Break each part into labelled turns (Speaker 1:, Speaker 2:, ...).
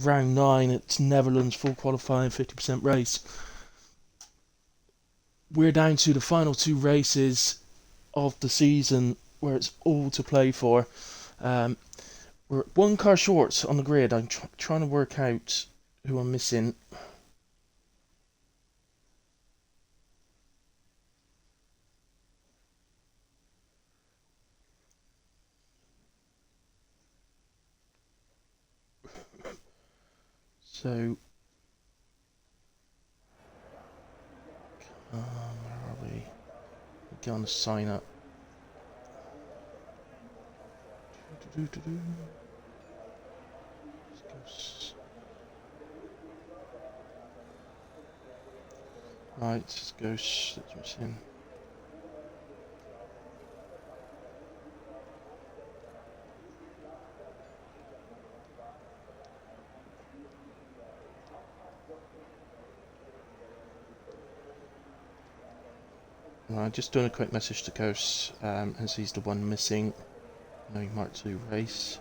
Speaker 1: round 9. It's Netherlands full qualifying 50% race. We're down to the final 2 races of the season where it's all to play for. We're 1 car short on the grid. I'm trying to work out who I'm missing. So, where are we? We're going to sign up. Right, let's go. Let's in. Right, just doing a quick message to Ghost, as he's the one missing. No Mark 2 race.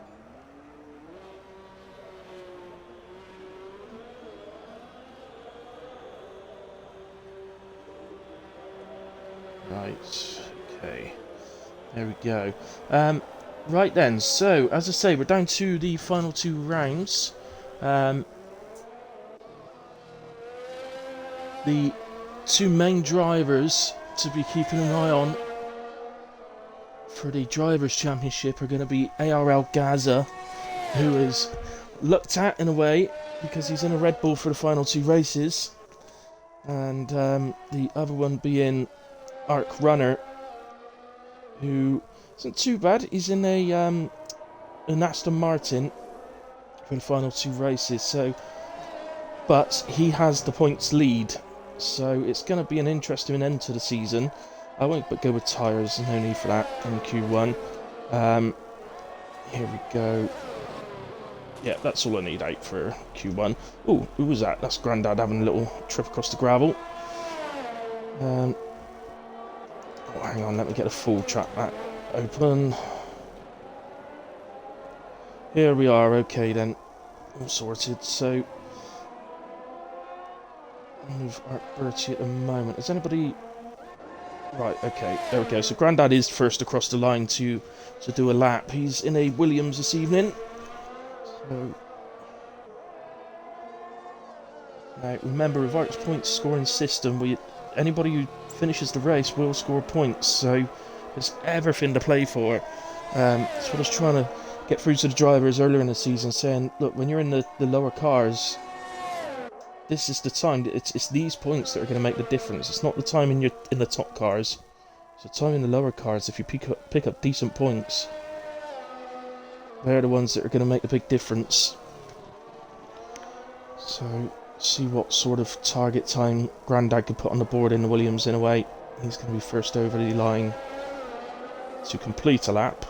Speaker 1: Right, okay. There we go. Right then, so, as I say, we're down to the final 2 rounds. The 2 main drivers to be keeping an eye on for the Drivers' Championship are going to be ARL Gaza, who is looked at in a way because he's in a Red Bull for the final 2 races, and the other one being Arc Runner, who isn't too bad. He's in an Aston Martin for the final 2 races, so but he has the points lead, so it's going to be an interesting end to the season. I won't but go with tyres, no need for that in Q1. Here we go. Yeah, that's all I need out for Q1. Oh, who was that? That's Grandad having a little trip across the gravel. Oh, hang on, let me get a full track map open. Here we are, okay then. All sorted, so I'll move Art Bertie at the moment. Has anybody... Right, okay, there we go. So Grandad is first across the line to do a lap. He's in a Williams this evening. So now remember, with Art's points scoring system, anybody who finishes the race will score points. So there's everything to play for. That's what I was trying to get through to the drivers earlier in the season, saying, look, when you're in the lower cars, this is the time. It's these points that are going to make the difference. It's not the time in the top cars. It's the time in the lower cars. If you pick up decent points, they're the ones that are going to make the big difference. So, see what sort of target time Grandad could put on the board in the Williams in a way. He's going to be first over the line to complete a lap.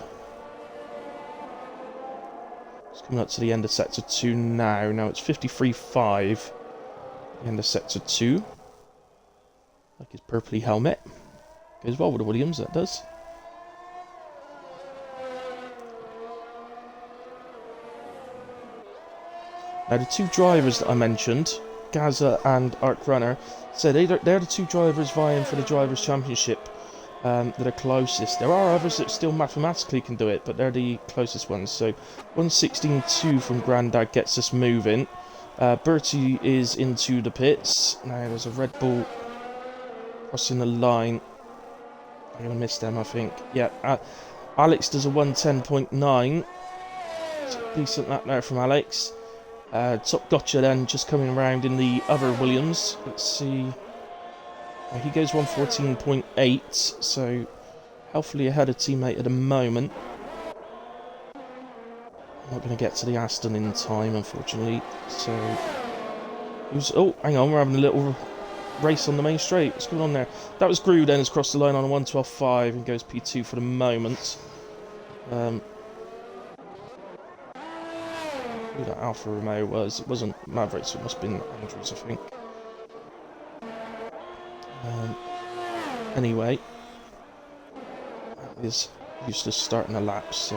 Speaker 1: It's coming up to the end of sector 2 now. Now it's 53.5. The end of sector 2. Like his purpley helmet. Goes well with the Williams, that does. Now the 2 drivers that I mentioned, Gaza and Arc Runner, so they're the 2 drivers vying for the Drivers' Championship that are closest. There are others that still mathematically can do it, but they're the closest ones. So 1:16.2 from Grandad gets us moving. Bertie is into the pits. Now there's a Red Bull crossing the line. I'm going to miss them, I think. Yeah, Alex does a 1:10.9. Decent lap there from Alex. Top Gotcha then just coming around in the other Williams. Let's see. He goes 1:14.8, so healthily ahead of teammate at the moment. Not going to get to the Aston in time, unfortunately. So, oh, hang on, we're having a little race on the main straight. What's going on there? That was Gru then, has crossed the line on a 1:12.5 and goes P2 for the moment. Who that Alfa Romeo was? It wasn't Maverick, so it must have been Andrews, I think. Anyway, that is useless starting a lap, so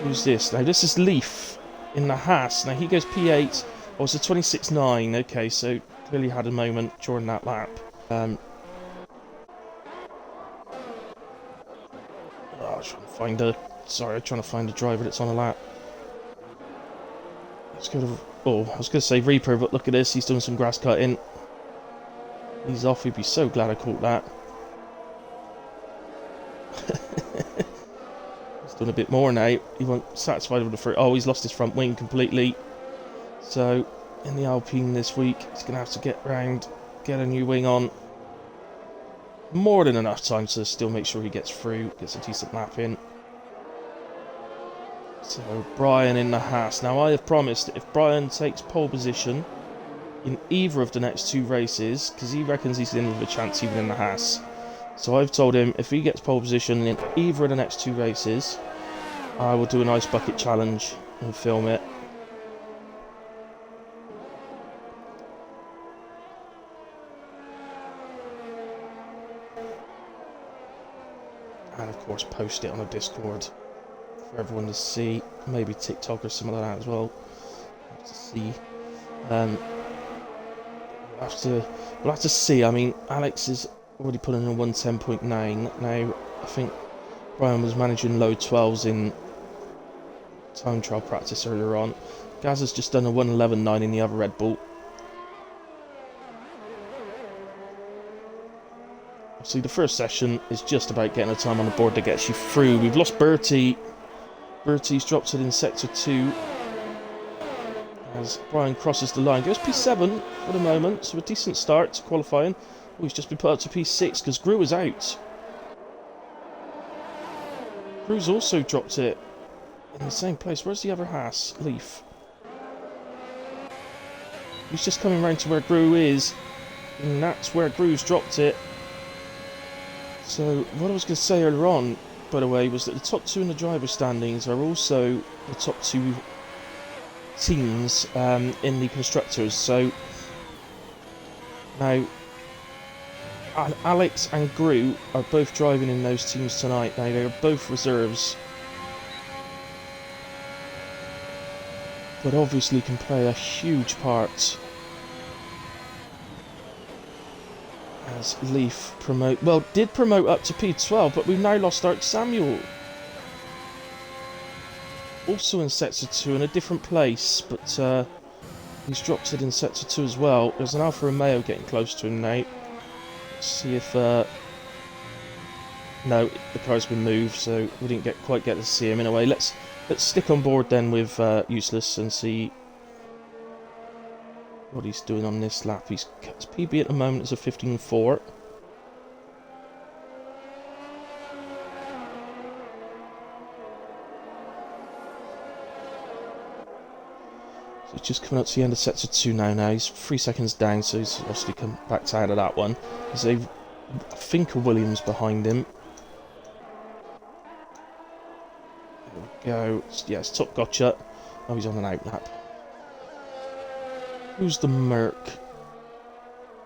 Speaker 1: who's this? Now this is Leaf. in the Haas. Now he goes P8. Oh, it's a 26.9. Okay, so clearly had a moment during that lap. I'm trying to find a... Sorry, I'm trying to find a driver that's on a lap. Let's go to... Oh, I was going to say Reaper, but look at this. He's doing some grass cutting. He's off. He'd be so glad I caught that. He's done a bit more now. He wasn't satisfied with the front. Oh, he's lost his front wing completely. So, in the Alpine this week, he's going to have to get round, get a new wing on. More than enough time to still make sure he gets through, gets a decent lap in. So, Brian in the Haas. Now, I have promised that if Brian takes pole position in either of the next two races, because he reckons he's in with a chance even in the Haas. So I've told him if he gets pole position in either of the next two races, I will do an ice bucket challenge and film it. And of course post it on a Discord for everyone to see, maybe TikTok or something like that as well. To see. We'll have to see. I mean, Alex is already put in a 110.9. Now, I think Brian was managing low 12s in time trial practice earlier on. Gaz has just done a 111.9 in the other Red Bull. See, the first session is just about getting a time on the board that gets you through. We've lost Bertie. Bertie's dropped it in Sector 2. As Brian crosses the line. Goes P7 for the moment, so a decent start to qualifying. Oh, he's just been put up to P6 because Grew is out. Grew's also dropped it in the same place. Where's the other Haas? Leaf. He's just coming round to where Grew is, and that's where Grew's dropped it. So, what I was going to say earlier on, by the way, was that the top two in the driver standings are also the top two teams in the constructors. So now Alex and Grew are both driving in those teams tonight. Now they are both reserves, but obviously can play a huge part as Leaf did promote up to P12, but we've now lost Art Samuel. Also in Sector 2 in a different place, but he's dropped it in Sector 2 as well. There's an Alfa Romeo getting close to him now. Let's see if... no, the car's been moved, so we didn't quite get to see him in a way. Let's stick on board then with Useless and see what he's doing on this lap. His PB at the moment is a 15.4. So he's just coming up to the end of Sector 2 now. He's 3 seconds down, so he's obviously come back out of that one. There's I think a Williams behind him. There we go. Yeah, it's Top Gotcha. Oh, he's on an out lap. Who's the Merc?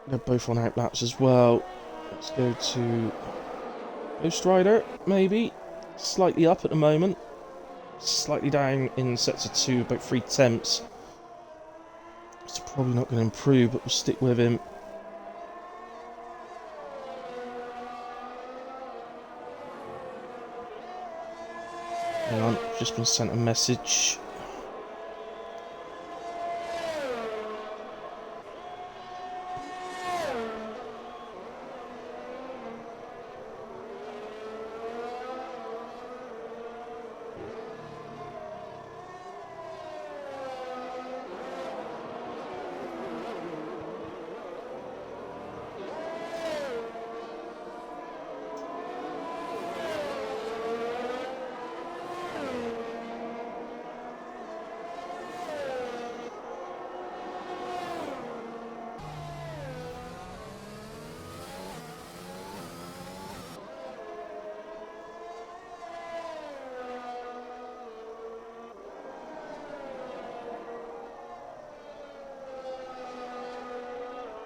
Speaker 1: They're both on out laps as well. Let's go to Ghost Rider, maybe. Slightly up at the moment. Slightly down in Sector 2, about 3 tenths. It's probably not going to improve, but we'll stick with him. Hang on, just been sent a message.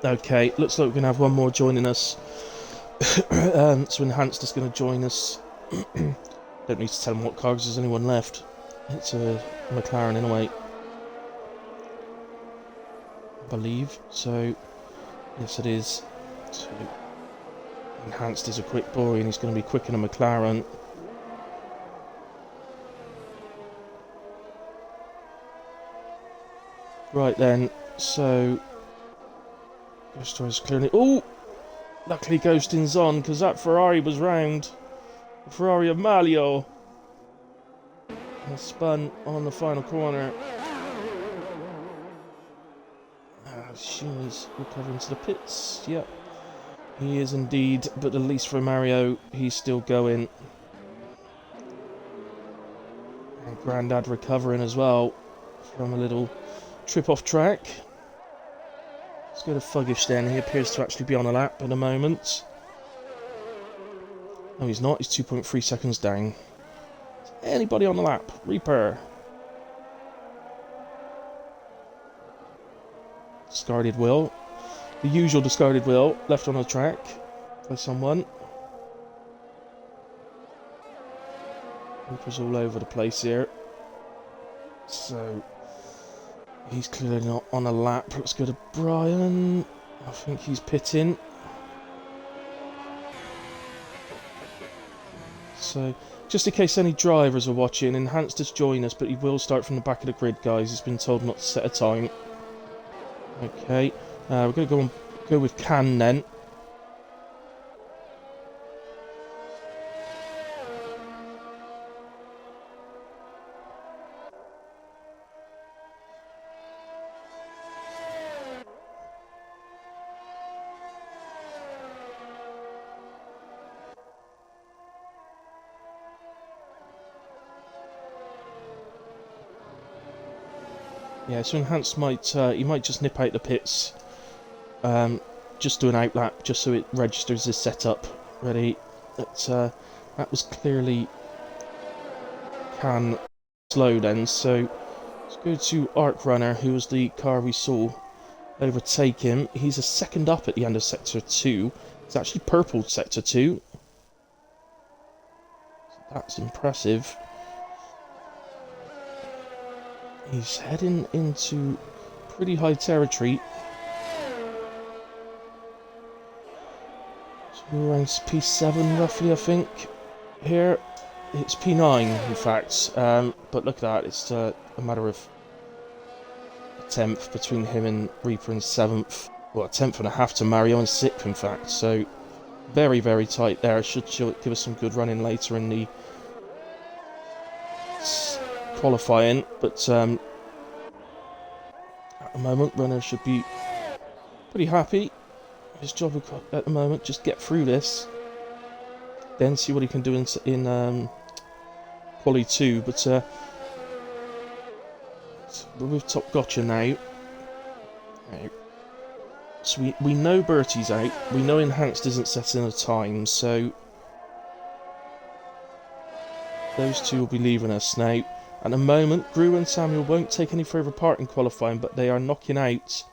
Speaker 1: Okay, looks like we're going to have one more joining us. So Enhanced is going to join us. Don't need to tell him what car, because there's only one left. It's a McLaren anyway. I believe. So, yes it is. So, Enhanced is a quick boy and he's going to be quicker than McLaren. Right then, so Ghost is clearly. Oh! Luckily Ghosting's on because that Ferrari was round. The Ferrari of Mario. And spun on the final corner. She's recovering to the pits. Yep. He is indeed, but at least for Mario, he's still going. And Grandad recovering as well from a little trip off track. Let's go to Fuggish then. He appears to actually be on a lap at the moment. No, he's not. He's 2.3 seconds down. Is anybody on the lap? Reaper. Discarded wheel. The usual discarded wheel left on the track by someone. Reaper's all over the place here. So he's clearly not on a lap. Let's go to Brian. I think he's pitting. So, just in case any drivers are watching, Enhanced has joined us, but he will start from the back of the grid, guys. He's been told not to set a time. Okay, we're going to go with Can then. Yeah, so Enhanced might he might just nip out the pits, just do an outlap, just so it registers his setup. Ready? That was clearly Can slow then. So let's go to Arc Runner, who was the car we saw overtake him. He's a second up at the end of Sector 2. It's actually purple Sector 2. So that's impressive. He's heading into pretty high territory. So we're around P7 roughly, I think. Here, it's P9 in fact. But look at that, it's a matter of a 10th between him and Reaper in 7th. Well, a 10th and a half to Mario in 6th in fact. So very, very tight there. Should give us some good running later in the qualifying, but at the moment Runner should be pretty happy. His job at the moment, just get through this, then see what he can do in Quali 2. But we're with Top Gotcha now. Right. So we know Bertie's out, we know Enhanced isn't setting a time, so those two will be leaving us now. At the moment, Gru and Samuel won't take any further part in qualifying, but they are knocking out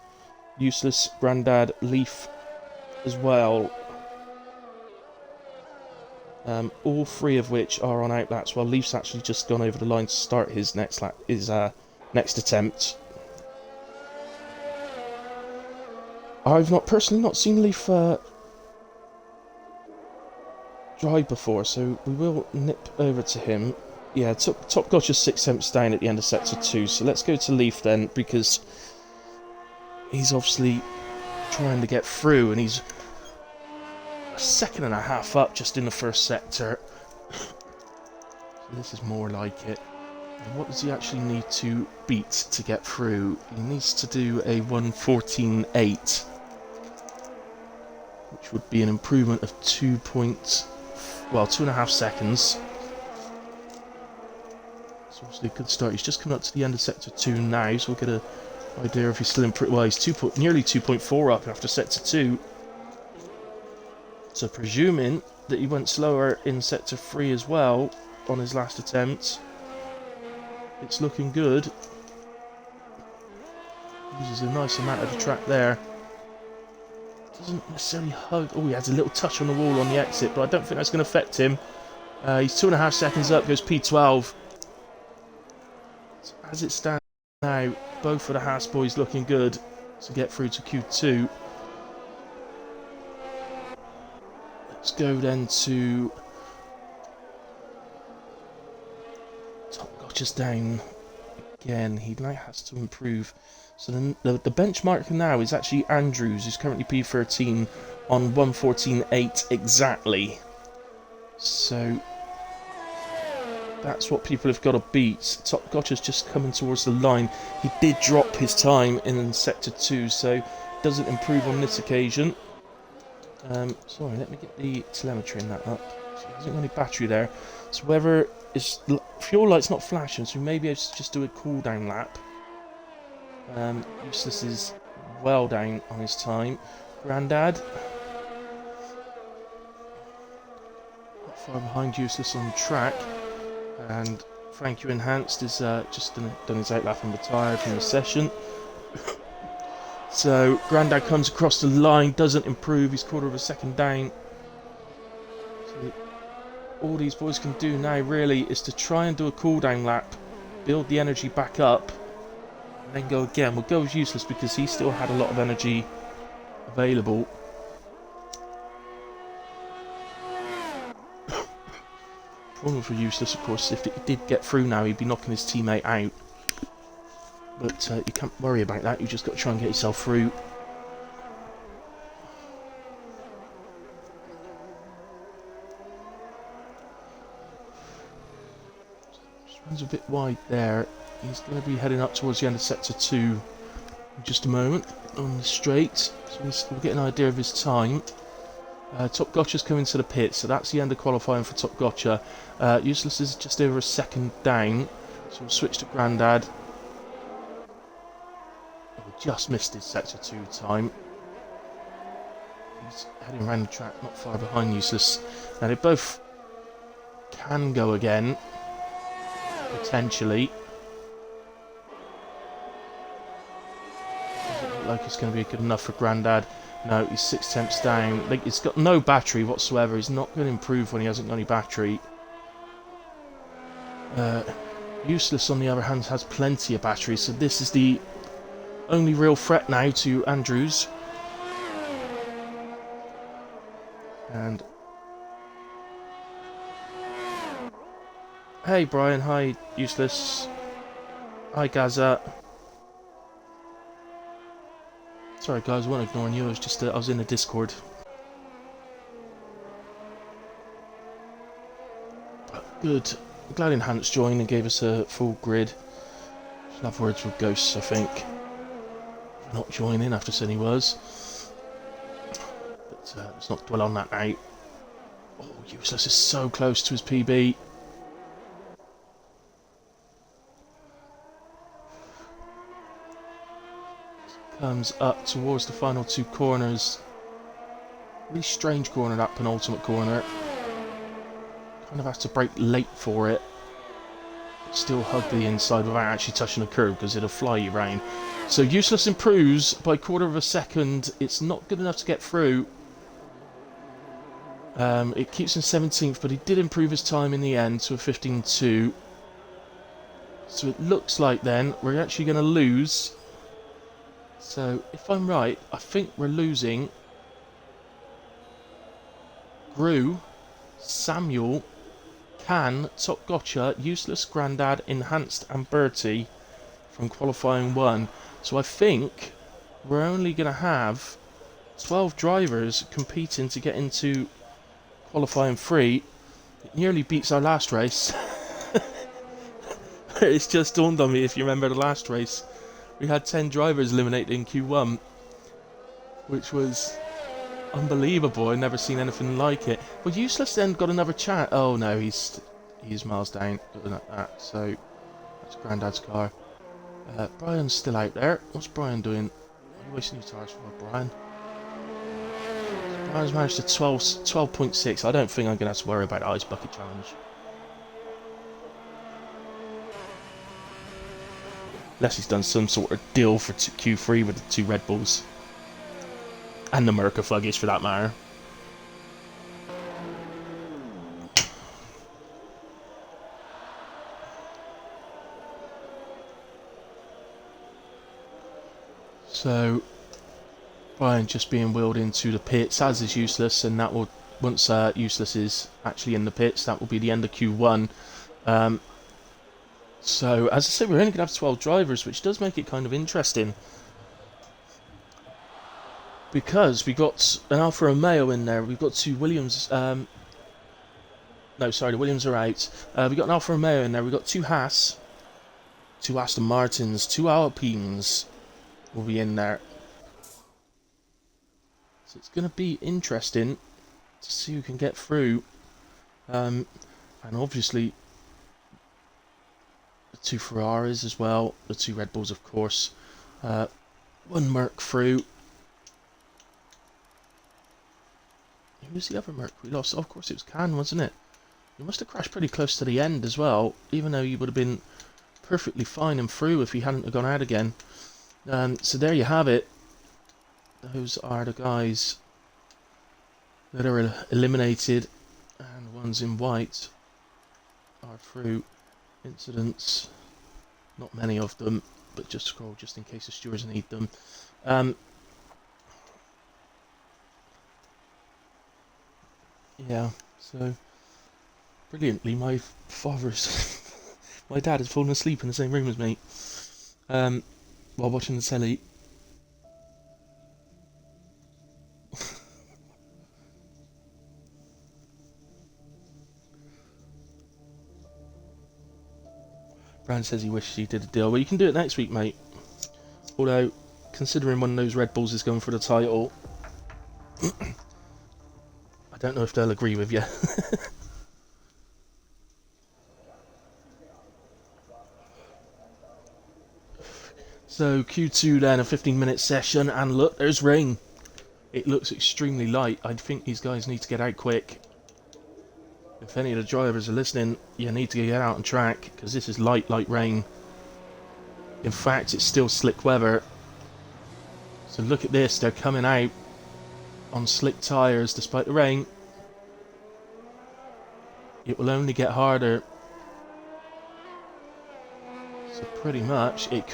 Speaker 1: Useless, Grandad, Leaf as well. All three of which are on outlaps, while Leaf's actually just gone over the line to start his next lap, his next attempt. I've personally not seen Leaf drive before, so we will nip over to him. Yeah, Top Gotcha's 6 attempts down at the end of Sector 2, so let's go to Leaf then, because he's obviously trying to get through, and he's a second and a half up just in the first sector. So this is more like it. And what does he actually need to beat to get through? He needs to do a 1:14.8, which would be an improvement of 2.5 seconds. Obviously a good start. He's just coming up to the end of Sector 2 now, so we'll get an idea if he's still in pretty well. He's nearly 2.4 up after Sector 2. So presuming that he went slower in Sector 3 as well on his last attempt, it's looking good. Uses a nice amount of the track there. Doesn't necessarily hug. Oh, he has a little touch on the wall on the exit, but I don't think that's going to affect him. He's 2.5 seconds up, goes P12. As it stands now, both of the Haas boys looking good. to get through to Q2. Let's go then to Top Gotcha's down again. He now has to improve. So the benchmark now is actually Andrews, who's currently P13 on 1:14.8 exactly. So that's what people have got to beat. Top Gotcha's just coming towards the line. He did drop his time in Sector 2, so doesn't improve on this occasion. Sorry, let me get the telemetry in that up. So he hasn't got any battery there. So whether his fuel light's not flashing, so maybe I should just do a cooldown lap. Useless is well down on his time. Grandad, not far behind Useless on track. And Thank You Enhanced is just done his outlap and retired from the session. So Grandad comes across the line, doesn't improve, he's quarter of a second down. So all these boys can do now really is to try and do a cooldown lap, build the energy back up, and then go again. We'll go with Useless because he still had a lot of energy available. Problem for Useless, of course, if it did get through now, he'd be knocking his teammate out. But you can't worry about that, you just got to try and get yourself through. Just runs a bit wide there. He's going to be heading up towards the end of Sector 2 in just a moment on the straight. So we'll get an idea of his time. Top Gotcha's coming to the pit, so that's the end of qualifying for Top Gotcha. Useless is just over a second down, so we'll switch to Grandad. Just missed his Sector 2 time. He's heading around the track, not far behind Useless. Now they both can go again, potentially. Doesn't look like it's going to be good enough for Grandad. No, he's 6/10 down. Like, he's got no battery whatsoever. He's not going to improve when he hasn't got any battery. Useless, on the other hand, has plenty of battery, so this is the only real threat now to Andrews. And hey Brian, hi Useless, hi Gaza. Sorry guys, I wasn't ignoring you, I was just I was in the Discord. Good. I'm glad Enhanced joined and gave us a full grid. Should have words with Ghosts, I think. Not joining after saying he was. But let's not dwell on that now. Oh, Useless is so close to his PB. Comes up towards the final two corners. Really strange corner, that penultimate corner. Kind of has to brake late for it. Still hug the inside without actually touching the curb because it'll fly you round. So Useless improves by a quarter of a second. It's not good enough to get through. It keeps him 17th, but he did improve his time in the end to a 15.2. So it looks like then we're actually going to lose. So if I'm right, I think we're losing Gru, Samuel, Can, Top Gotcha, Useless, Grandad, Enhanced and Bertie from qualifying 1. So I think we're only going to have 12 drivers competing to get into qualifying 3. It nearly beats our last race. It's just dawned on me, if you remember the last race, we had 10 drivers eliminated in Q1, which was unbelievable. I've never seen anything like it. Well, Useless then got another chat. Oh no, he's miles down. Looking at that. So that's Grandad's car. Brian's still out there. What's Brian doing? What are you wasting your tires for, Brian? Brian's managed to 12.6. I don't think I'm going to have to worry about the Ice Bucket Challenge. Unless he's done some sort of deal for Q3 with the 2 Red Bulls. And the Merca Fuggies for that matter. So Brian just being wheeled into the pits, as is Useless, and that will, once Useless is actually in the pits, that will be the end of Q1. So, as I said, we're only going to have 12 drivers, which does make it kind of interesting. Because we got an Alfa Romeo in there, we've got two Williams, no, sorry, the Williams are out. We've got an Alfa Romeo in there, we've got two Haas, two Aston Martins, two Alpines will be in there. So it's going to be interesting to see who can get through. And obviously, the two Ferraris as well, the two Red Bulls, of course. One Merc through. Who was the other Merc we lost? Oh, of course, it was Khan, wasn't it? He must have crashed pretty close to the end as well, even though he would have been perfectly fine and through if he hadn't have gone out again. So there you have it. Those are the guys that are eliminated, and the ones in white are through. Incidents, not many of them, but just scroll just in case the stewards need them. Yeah, so brilliantly, my dad has fallen asleep in the same room as me while watching the telly. Brand says he wishes he did a deal. Well, you can do it next week, mate. Although, considering one of those Red Bulls is going for the title, I don't know if they'll agree with you. So, Q2 then, a 15-minute session, and look, there's rain. It looks extremely light. I think these guys need to get out quick. If any of the drivers are listening, you need to get out on track, because this is light rain. In fact, it's still slick weather. So look at this, they're coming out on slick tyres despite the rain. It will only get harder. So pretty much, it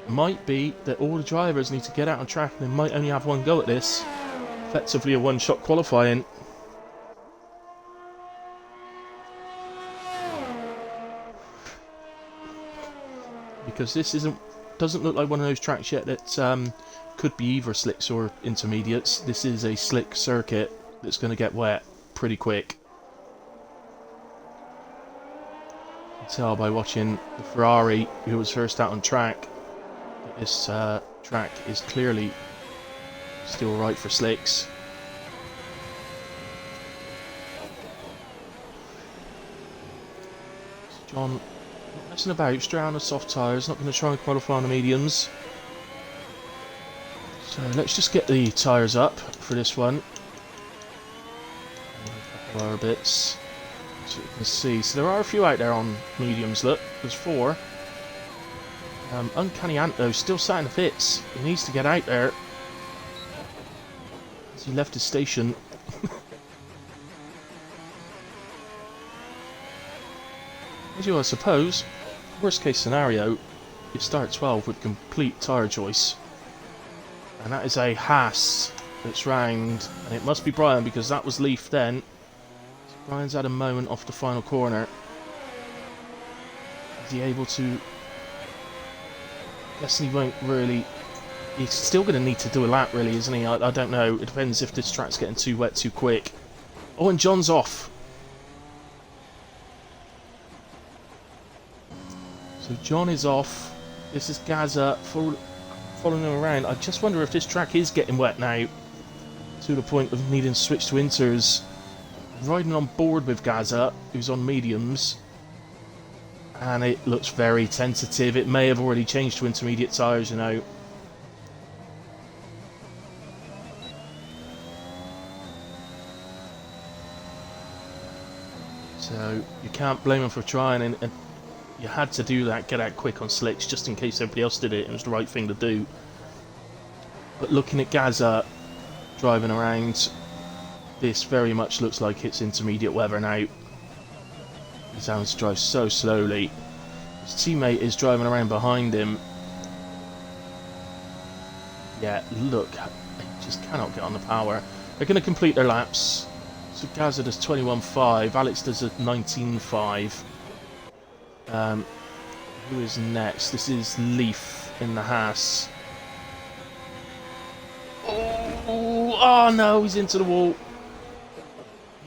Speaker 1: might be that all the drivers need to get out on track and they might only have one go at this. Effectively a one-shot qualifying. Because this doesn't look like one of those tracks yet that could be either slicks or intermediates. This is a slick circuit that's going to get wet pretty quick. You can tell by watching the Ferrari, who was first out on track, that this track is clearly still right for slicks. So John, not messing about, straight on the soft tyres, not going to try and qualify on the mediums. So let's just get the tyres up for this one. A couple of bits, so you can see. So there are a few out there on mediums, look, there's 4. Uncanny Ant though, still sat in the pits. He needs to get out there. As he left his station. As you, I suppose, worst case scenario, you start 12 with complete tyre choice. And that is a Haas that's round, and it must be Brian because that was Leaf then. So Brian's had a moment off the final corner. Is he able to... I guess he won't really... He's still going to need to do a lap really, isn't he? I don't know. It depends if this track's getting too wet too quick. Oh, and John's off. So John is off. This is Gaza following him around. I just wonder if this track is getting wet now, to the point of needing to switch to inters. Riding on board with Gaza, who's on mediums, and it looks very tentative. It may have already changed to intermediate tyres, you know. So you can't blame him for trying, and you had to do that, get out quick on slicks, just in case everybody else did it. It was the right thing to do. But looking at Gaza driving around, this very much looks like it's intermediate weather now. He's having to drive so slowly. His teammate is driving around behind him. yet. Look, they just cannot get on the power. They're going to complete their laps. So Gaza does 21.5, Alex does a 19.5. Who is next? This is Leaf in the Haas. Oh no, he's into the wall.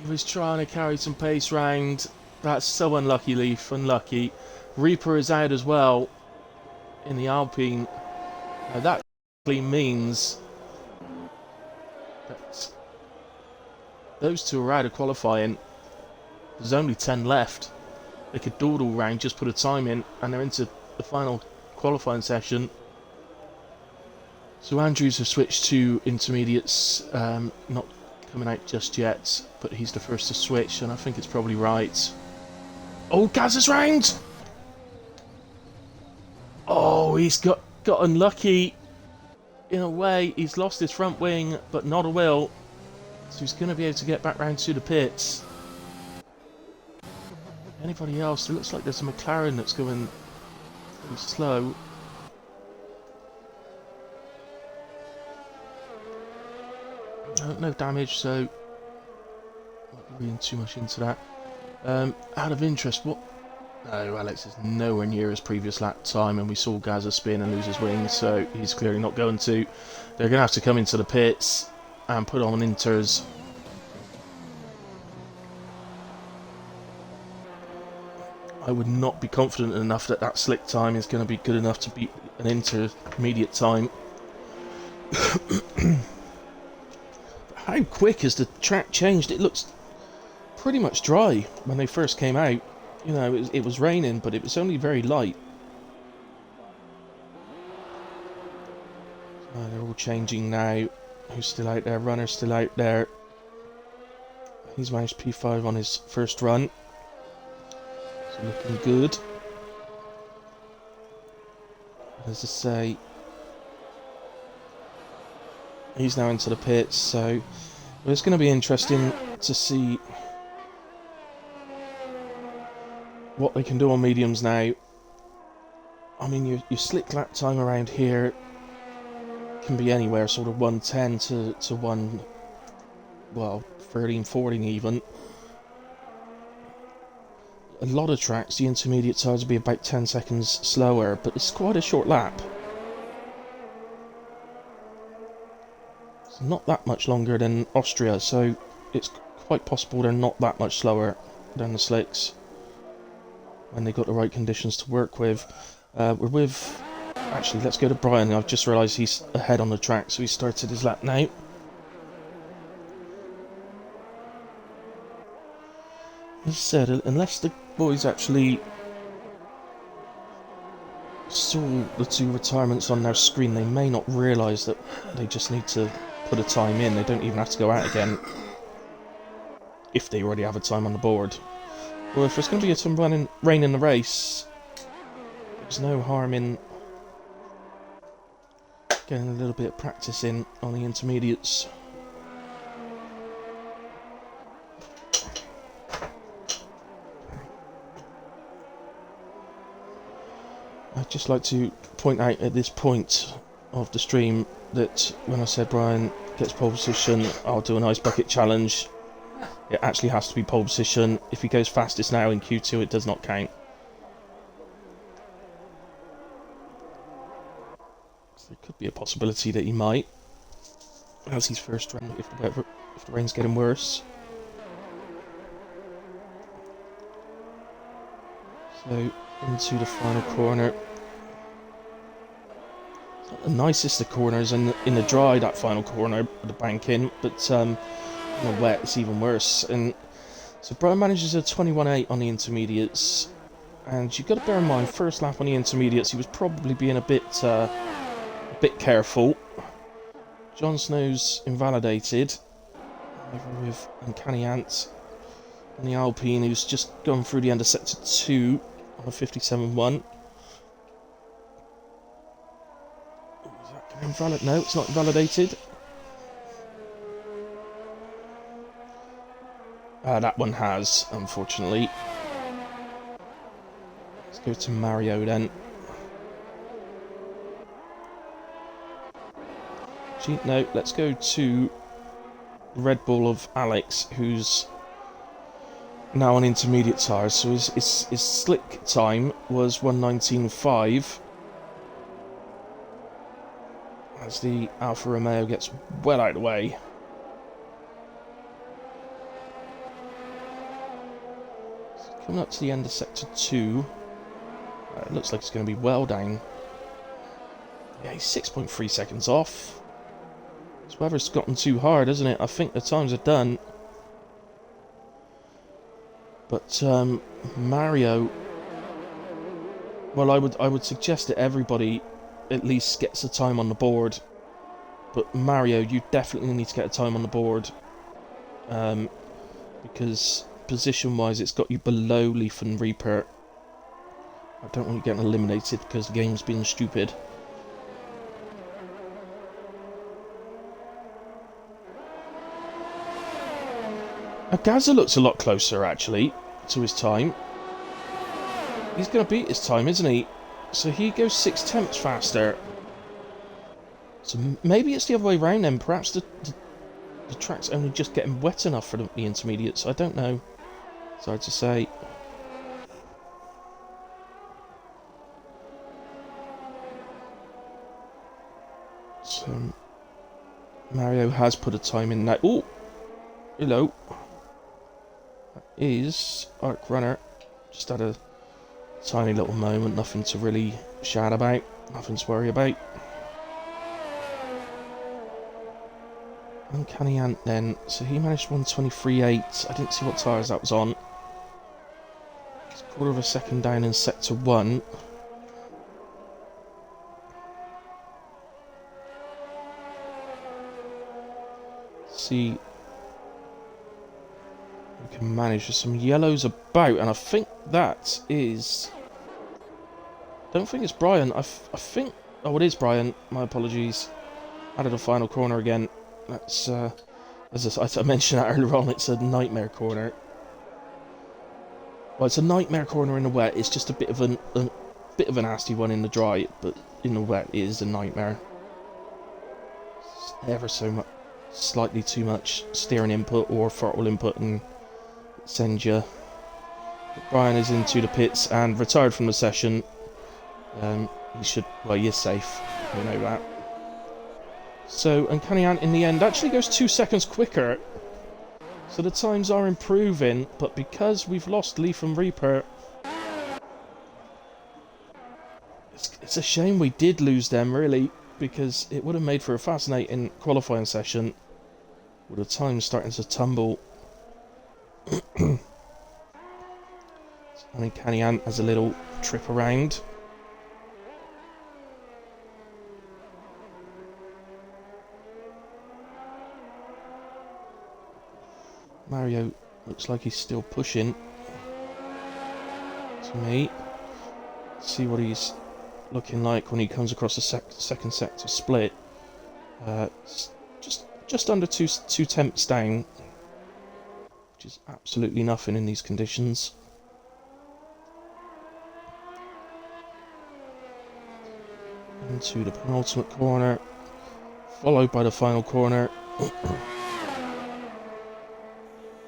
Speaker 1: He was trying to carry some pace round. That's so unlucky, Leaf. Unlucky. Reaper is out as well in the Alpine. Now that means that those two are out of qualifying. There's only 10 left. They could dawdle round, just put a time in, and they're into the final qualifying session. So Andrews have switched to intermediates, not coming out just yet, but he's the first to switch, and I think it's probably right. Oh, Gaz is round! Oh, he's got unlucky. In a way, he's lost his front wing, but not a will. So he's going to be able to get back round to the pits. Anybody else? It looks like there's a McLaren that's going pretty slow. No damage, so not reading too much into that. Out of interest, what? No, Alex is nowhere near his previous lap time, and we saw Gaza spin and lose his wings, so he's clearly not going to. They're going to have to come into the pits and put on inters. I would not be confident enough that that slick time is going to be good enough to beat an intermediate time. How quick has the track changed? It looks pretty much dry when they first came out. You know, it was raining, but it was only very light. They're all changing now. Who's still out there? Runner's still out there. He's managed P5 on his first run. So looking good. As I say, he's now into the pits, so it's going to be interesting to see what they can do on mediums now. I mean, your slick lap time around here can be anywhere, sort of 110 to 13, 14 even. A lot of tracks, the intermediate times will be about 10 seconds slower, but it's quite a short lap. It's not that much longer than Austria, so it's quite possible they're not that much slower than the slicks when they've got the right conditions to work with. We're with... Actually, let's go to Brian. I've just realised he's ahead on the track, so he started his lap now. As I said, unless the boys actually saw the two retirements on their screen, they may not realise that they just need to put a time in. They don't even have to go out again if they already have a time on the board. Well, if there's going to be some rain in the race, there's no harm in getting a little bit of practice in on the intermediates. I'd just like to point out at this point of the stream that when I said Brian gets pole position, I'll do an ice bucket challenge. It actually has to be pole position. If he goes fastest now in Q2, it does not count. So there could be a possibility that he might, as his first run, if the rain's getting worse. So into the final corner. It's not the nicest of corners in the dry, that final corner, the banking, but in the wet it's even worse. And so Brian manages a 21.8 on the intermediates, and you've got to bear in mind, first lap on the intermediates he was probably being a bit careful. Jon Snow's invalidated, over with Uncanny Ant on the Alpine, who's just gone through the end of sector 2 on a 57.1. Is that invalid? No, it's not invalidated. That one has, unfortunately. Let's go to Mario then. Actually, no, let's go to Red Bull of Alex, who's now on intermediate tyres. So his slick time was 1:19.5. As the Alfa Romeo gets well out of the way. Coming up to the end of Sector 2. It looks like it's going to be well down. Yeah, he's 6.3 seconds off. This weather's gotten too hard, hasn't it? I think the times are done. But Mario, well, I would suggest that everybody at least gets a time on the board. But Mario, you definitely need to get a time on the board, because position-wise, it's got you below Leaf and Reaper. I don't want you getting eliminated because the game's being stupid. Now, Gazza looks a lot closer, actually, to his time. He's going to beat his time, isn't he? So he goes 6/10 faster. So maybe it's the other way around then. Perhaps the track's only just getting wet enough for the intermediates. I don't know. It's hard to say. So Mario has put a time in now. Oh, hello. That is Arc Runner. Just had a tiny little moment. Nothing to really shout about. Nothing to worry about. Uncanny Ant then. So he managed 1:23.8. I didn't see what tyres that was on. It's a quarter of a second down in Sector 1. See, we can manage with some yellows about, and I think that is. I don't think it's Brian. I think. Oh, it is Brian. My apologies. Added a final corner again. That's as I mentioned that earlier on. It's a nightmare corner. Well, it's a nightmare corner in the wet. It's just a bit of a nasty one in the dry, but in the wet it is a nightmare. It's ever so much. Slightly too much steering input or throttle input and send you. Brian is into the pits and retired from the session. He should, well, he is safe. We know that. So Uncanny Ant in the end actually goes 2 seconds quicker. So the times are improving, but because we've lost Leaf and Reaper, it's a shame we did lose them, really, because it would have made for a fascinating qualifying session with the time starting to tumble. Uncanny Ant has a little trip around. Mario looks like he's still pushing. To me, see what he's looking like when he comes across the second sector split. Just under 2/10 down, which is absolutely nothing in these conditions. Into the penultimate corner, followed by the final corner.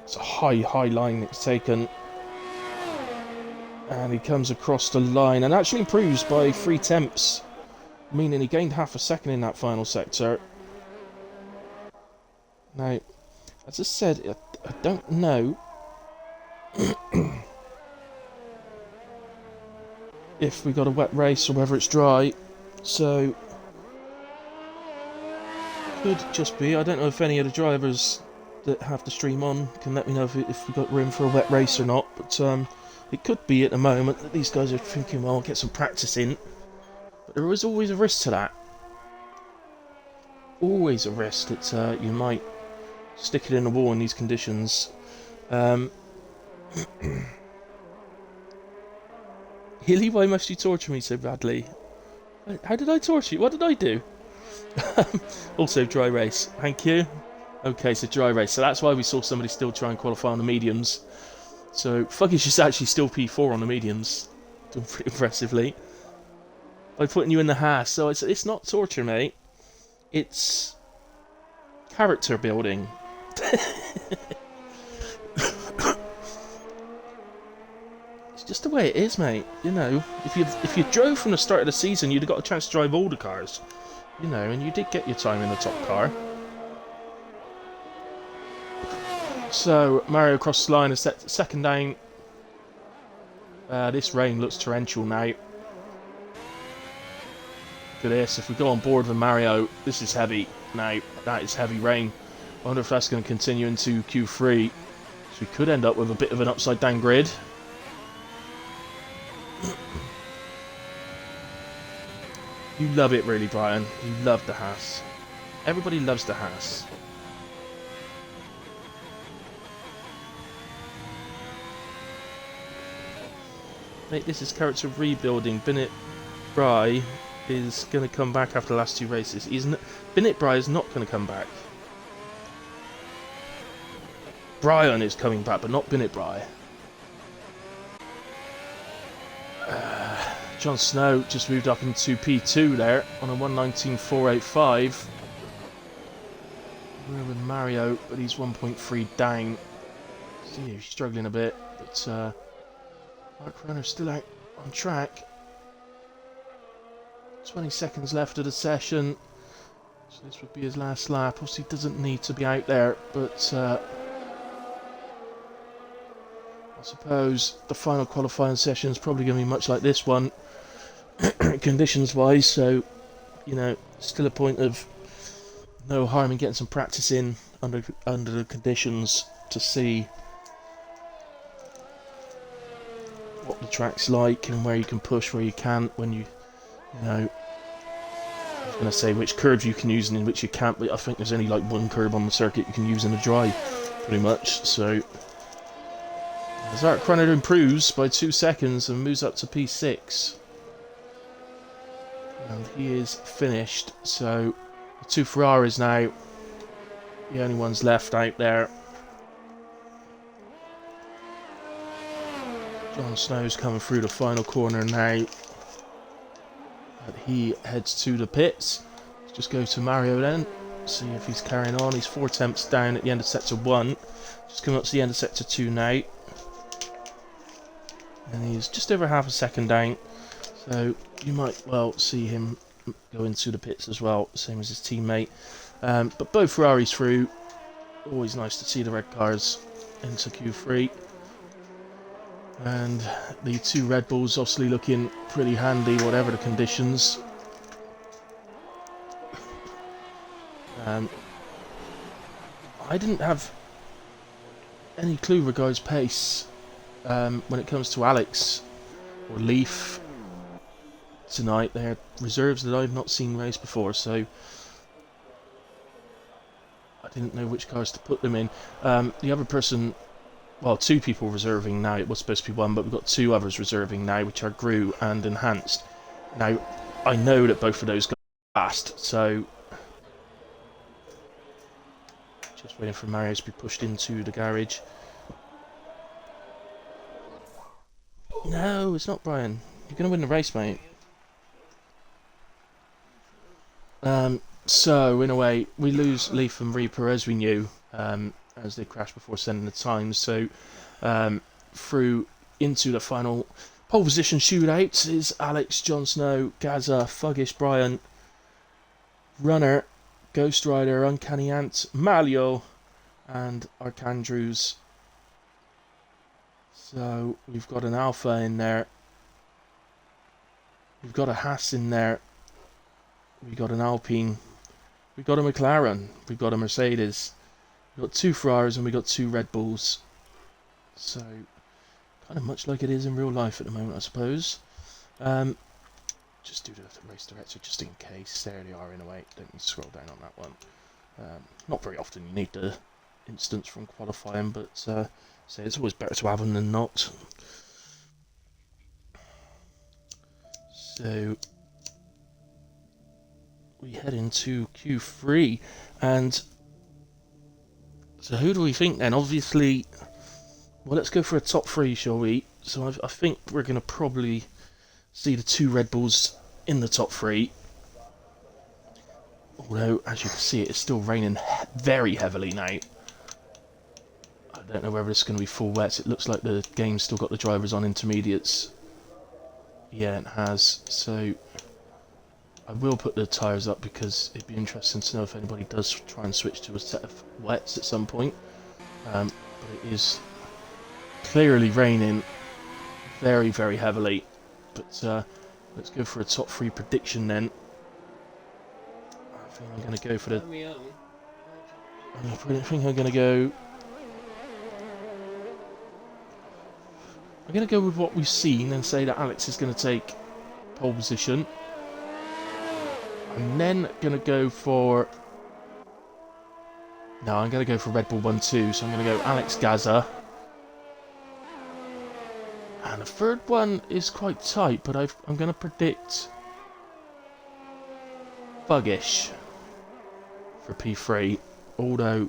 Speaker 1: It's a high line it's taken. And he comes across the line and actually improves by 3/10, meaning he gained half a second in that final sector. Now, as I said, I don't know if we got a wet race or whether it's dry, so could just be. I don't know if any of the drivers that have the stream on can let me know if we got room for a wet race or not, but it could be at the moment that these guys are thinking, well, I'll get some practice in, but there is always a risk to that. Always a risk that you might stick it in the wall in these conditions. Hilly, why must you torture me so badly? How did I torture you? What did I do? Also, dry race. Thank you. Okay, so dry race. So that's why we saw somebody still try and qualify on the mediums. So Fuggy's just actually still P4 on the mediums. Doing pretty impressively. By putting you in the Haas. So it's not torture, mate. It's character building. It's just the way it is, mate. You know, if you drove from the start of the season, you'd have got a chance to drive all the cars. You know, and you did get your time in the top car. So Mario crossed the line and set second down. This rain looks torrential now. Look at this. If we go on board with Mario, this is heavy now. That is heavy rain. I wonder if that's going to continue into Q3. So we could end up with a bit of an upside down grid. You love it, really, Brian. You love the Haas. Everybody loves the Haas. Mate, this is character rebuilding. Bennett Bry is going to come back after the last two races. Bennett Bry is not going to come back. Brian is coming back, but not Bennett Bry. Jon Snow just moved up into P2 there on a 119.485. We're with Mario, but he's 1.3 down. See, he's struggling a bit, but Mark Runner's still out on track. 20 seconds left of the session, so this would be his last lap. Obviously, he doesn't need to be out there, but I suppose the final qualifying session is probably going to be much like this one, conditions-wise. So, you know, still a point of no harm in getting some practice in under the conditions to see what the track's like and where you can push, where you can't, when you know. I was going to say which curves you can use and in which you can't, but I think there's only like one curve on the circuit you can use in a dry, pretty much. So as Ark Runner improves by 2 seconds and moves up to P6, and he is finished. So the two Ferraris now, the only ones left out there. Jon Snow's coming through the final corner now. He heads to the pits. Let's just go to Mario then, see if he's carrying on. He's 4 attempts down at the end of sector 1. Just coming up to the end of sector 2 now. And he's just over half a second down. So you might well see him go into the pits as well, same as his teammate. But both Ferraris through. Always nice to see the red cars into Q3. And the two Red Bulls obviously looking pretty handy, whatever the conditions. I didn't have any clue regards pace when it comes to Alex or Leaf tonight. They're reserves that I've not seen race before, so I didn't know which cars to put them in. The other person... Well, 2 people reserving now. It was supposed to be 1, but we've got 2 others reserving now, which are Gru and Enhanced. Now, I know that both of those go fast, so... Just waiting for Mario to be pushed into the garage. No, it's not Brian. You're going to win the race, mate. So, in a way, we lose Leaf and Reaper as we knew. As they crashed before sending the times. So through into the final pole position shootout is Alex, Jon Snow, Gaza, Fuggish Brian, Runner, Ghost Rider, Uncanny Ant, Malio and Arcandrews. So we've got an Alpha in there, we've got a Haas in there, we've got an Alpine, we've got a McLaren, we've got a Mercedes. We've got 2 Ferraris and we've got 2 Red Bulls. So, kind of much like it is in real life at the moment, I suppose. Just do the race director just in case. There they are in a way. Don't need to scroll down on that one. Not very often you need the instance from qualifying, but so it's always better to have them than not. So, we head into Q3 and... So who do we think then? Obviously, well, let's go for a top 3, shall we? So I think we're going to probably see the 2 Red Bulls in the top 3. Although, as you can see, it's still raining very heavily now. I don't know whether it's going to be full wets. It looks like the game's still got the drivers on intermediates. Yeah, it has. So I will put the tyres up because it'd be interesting to know if anybody does try and switch to a set of wets at some point. But it is clearly raining very, very heavily. But let's go for a top 3 prediction then. I think I'm going to go for the... I think I'm going to go... I'm going to go with what we've seen and say that Alex is going to take pole position. I'm then going to go for... No, I'm going to go for Red Bull 1-2, so I'm going to go Alex Gaza. And the third one is quite tight, but I'm going to predict Buggish for P3, although...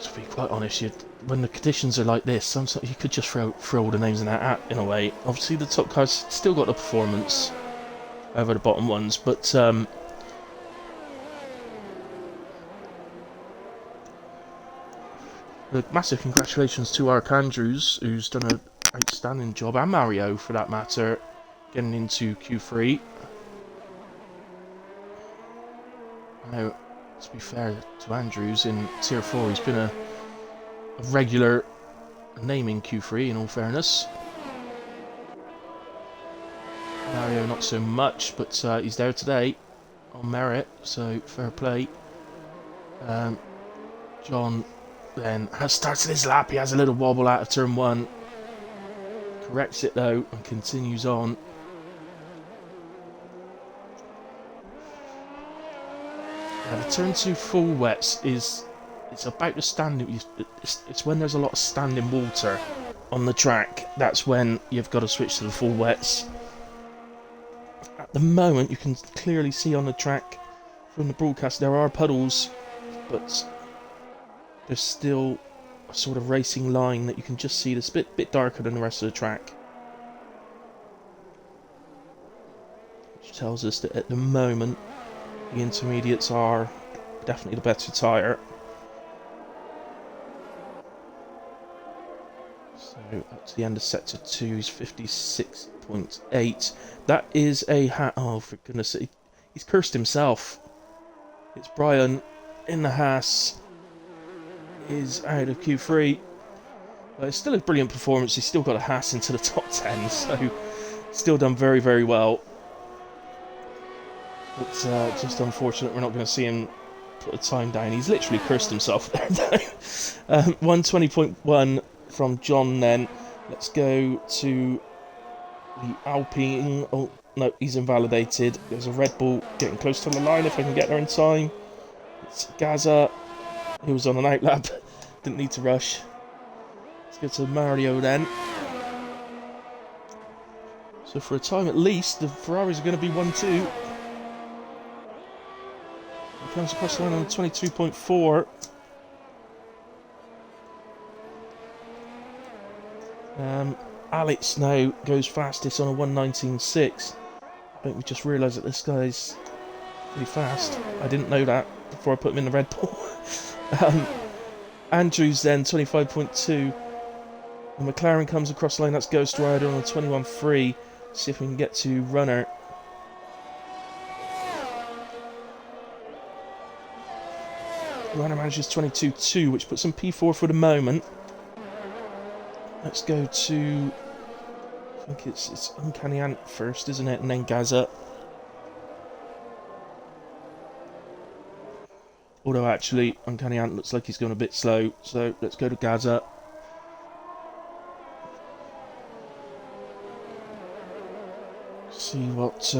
Speaker 1: To be quite honest, when the conditions are like this, sometimes you could just throw all the names in that hat in a way. Obviously, the top cars still got the performance over the bottom ones, but massive congratulations to Ark Andrews, who's done an outstanding job, and Mario for that matter, getting into Q3. Now, to be fair to Andrews, in Tier 4 he's been a regular name in Q3 in all fairness. Mario not so much, but he's there today on merit, so fair play. John then has started his lap. He has a little wobble out of turn 1. Corrects it though and continues on. Now the turn 2 full wets it's about the standing. It's when there's a lot of standing water on the track. That's when you've got to switch to the full wets. At the moment, you can clearly see on the track from the broadcast there are puddles, but there's still a sort of racing line that you can just see that's a bit darker than the rest of the track. Which tells us that at the moment, the intermediates are definitely the better tyre. So up to the end of sector 2 is 56.8. That is a oh, for goodness sake, he's cursed himself. It's Brian in the Haas. Is out of Q3. But it's still a brilliant performance. He's still got a Haas into the top 10, so still done very, very well. It's just unfortunate we're not going to see him put a time down. He's literally cursed himself there, though. 120.1 from John then. Let's go to the Alpine. Oh, no, he's invalidated. There's a Red Bull getting close to the line if I can get there in time. It's Gaza. He was on an outlap. Didn't need to rush. Let's go to Mario then. So for a time at least, the Ferraris are going to be 1-2. He comes across the line on 22.4. Alex now goes fastest on a 1:19.6. I think we just realised that this guy's pretty fast. I didn't know that before I put him in the Red Bull. Andrews then 25.2. And McLaren comes across the line. That's Ghost Rider on a 21.3. See if we can get to Runner. Runner manages 22.2, which puts him P4 for the moment. Let's go to, I think it's Uncanny Ant first, isn't it? And then Gaza. Although actually, Uncanny Ant looks like he's going a bit slow, so let's go to Gaza. See what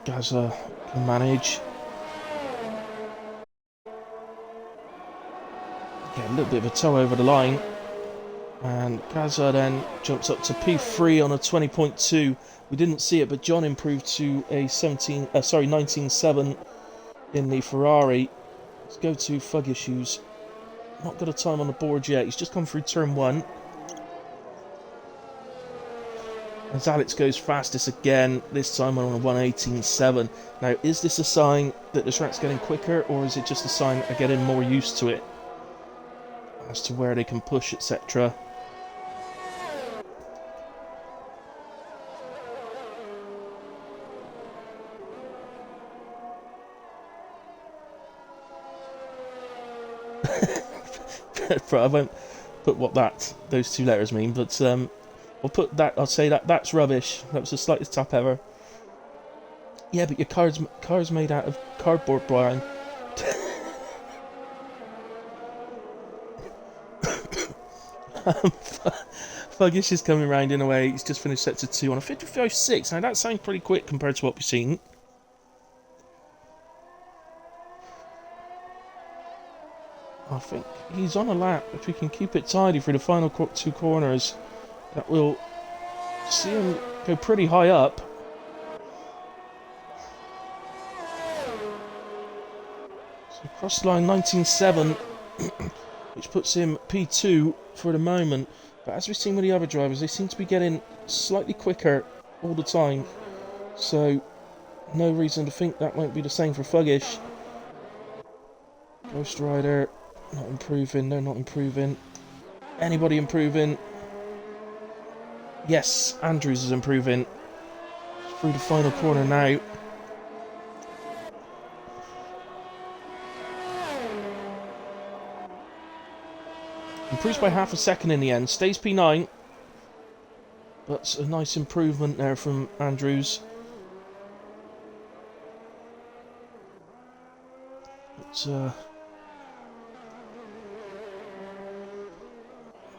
Speaker 1: Gaza can manage. Yeah, a little bit of a tow over the line. And Gaza then jumps up to P3 on a 20.2. We didn't see it, but John improved to a 19.7 in the Ferrari. Let's go to Fug Issues. Not got a time on the board yet. He's just come through turn 1. As Alex goes fastest again, this time on a 1:18.7. Now, is this a sign that the track's getting quicker, or is it just a sign that they're getting more used to it? As to where they can push, etc. I won't put what those two letters mean, but I'll put that. I'll say that's rubbish. That was the slightest tap ever. Yeah, but your car's made out of cardboard, Brian. Fuggish is coming round in a way. He's just finished sector 2 on a 55.6. Now that sounds pretty quick compared to what we've seen. I think he's on a lap. If we can keep it tidy for the final two corners, that will see him go pretty high up. So cross the line 19.7, which puts him P2 for the moment. But as we've seen with the other drivers, they seem to be getting slightly quicker all the time. So no reason to think that won't be the same for Fuggish. Ghost Rider. Not improving, no, not improving. Anybody improving? Yes, Andrews is improving. Through the final corner now. Improves by half a second in the end. Stays P9. But a nice improvement there from Andrews. But,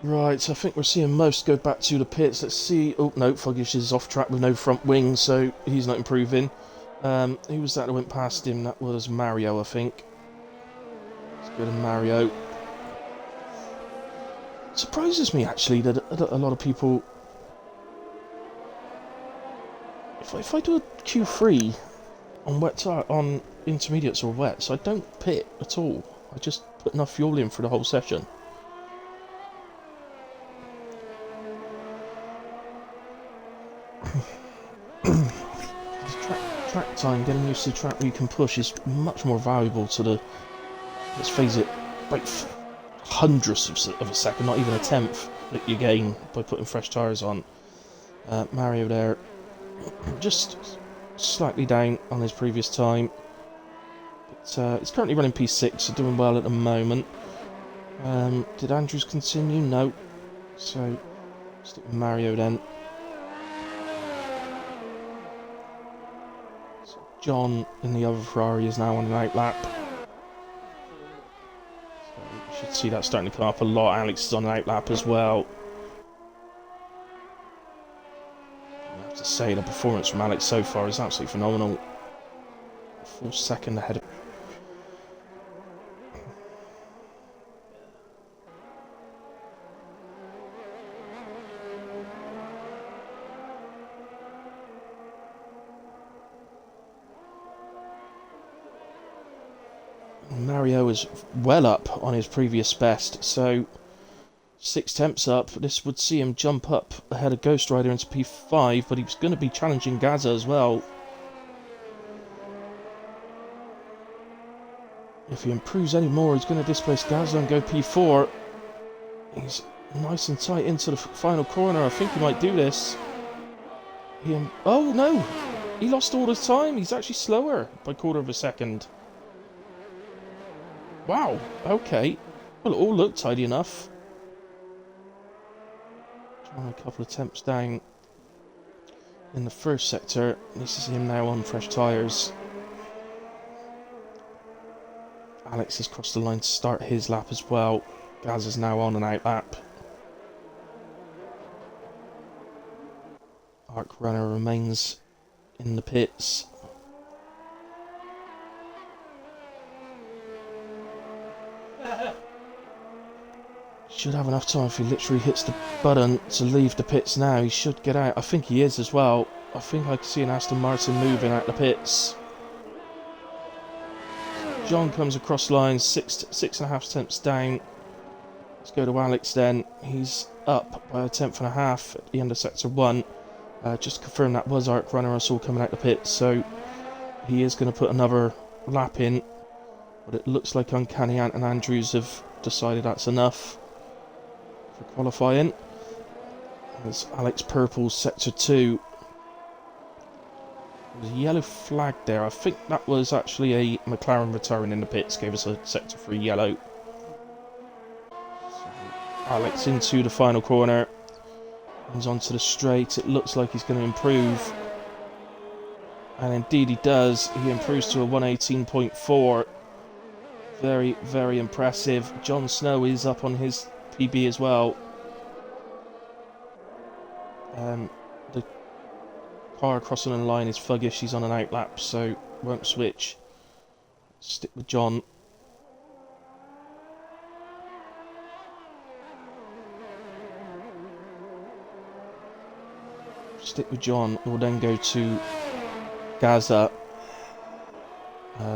Speaker 1: right, so I think we're seeing most go back to the pits. Let's see. Oh, no, Fuggish is off track with no front wing, so he's not improving. Who was that went past him? That was Mario, I think. Let's go to Mario. It surprises me, actually, that a lot of people... If I do a Q3 on on intermediates or wets, I don't pit at all. I just put enough fuel in for the whole session. Track time, getting used to the track where you can push is much more valuable to the, let's face it, like hundredths of a second, not even a tenth that you gain by putting fresh tyres on. Mario there, just slightly down on his previous time. But he's currently running P6, so doing well at the moment. Did Andrews continue? No. So, stick with Mario then. John in the other Ferrari is now on an outlap. So you should see that starting to come up a lot. Alex is on an outlap as well. I have to say, the performance from Alex so far is absolutely phenomenal. A full second ahead of... Mario is well up on his previous best, so 6 temps up. This would see him jump up ahead of Ghost Rider into P5, but he's going to be challenging Gaza as well. If he improves any more, he's going to displace Gaza and go P4. He's nice and tight into the final corner. I think he might do this. Oh no! He lost all his time. He's actually slower by a quarter of a second. Wow, okay. Well, it all looked tidy enough. Trying a couple of attempts down in the first sector. This is him now on fresh tyres. Alex has crossed the line to start his lap as well. Gaz is now on an out lap. Arc Runner remains in the pits. Should have enough time if he literally hits the button to leave the pits now. He should get out. I think he is as well. I think I can see an Aston Martin moving out the pits. John comes across line, 6.5 tenths down. Let's go to Alex then. He's up by a tenth and a half at the end of sector 1. Just to confirm, that was Arc Runner I saw coming out the pit, so he is going to put another lap in, but it looks like Uncanny Ant and Andrews have decided that's enough for qualifying. There's Alex Purple's Sector 2. There's a yellow flag there. I think that was actually a McLaren return in the pits, gave us a Sector 3 yellow. So Alex into the final corner. Comes onto the straight. It looks like he's going to improve. And indeed he does. He improves to a 118.4. Very, very impressive. Jon Snow is up on his PB as well. The car crossing the line is Fuggish. He's on an outlap, so won't switch. Stick with John. Stick with John. We'll then go to Gaza.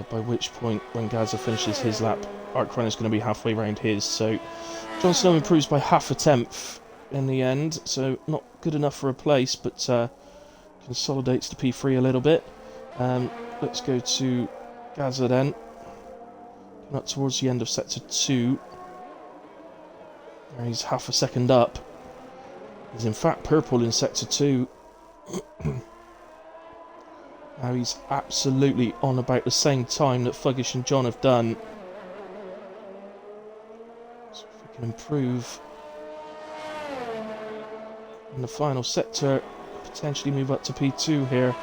Speaker 1: By which point, when Gaza finishes his lap, Arc Runner's going to be halfway around his. So Jon Snow improves by half a tenth in the end. So not good enough for a place, but consolidates the P3 a little bit. Let's go to Gaza then. Not towards the end of Sector 2. He's half a second up. He's in fact purple in Sector 2. Now he's absolutely on about the same time that Fuggish and John have done. So if we can improve in the final sector, potentially move up to P2 here.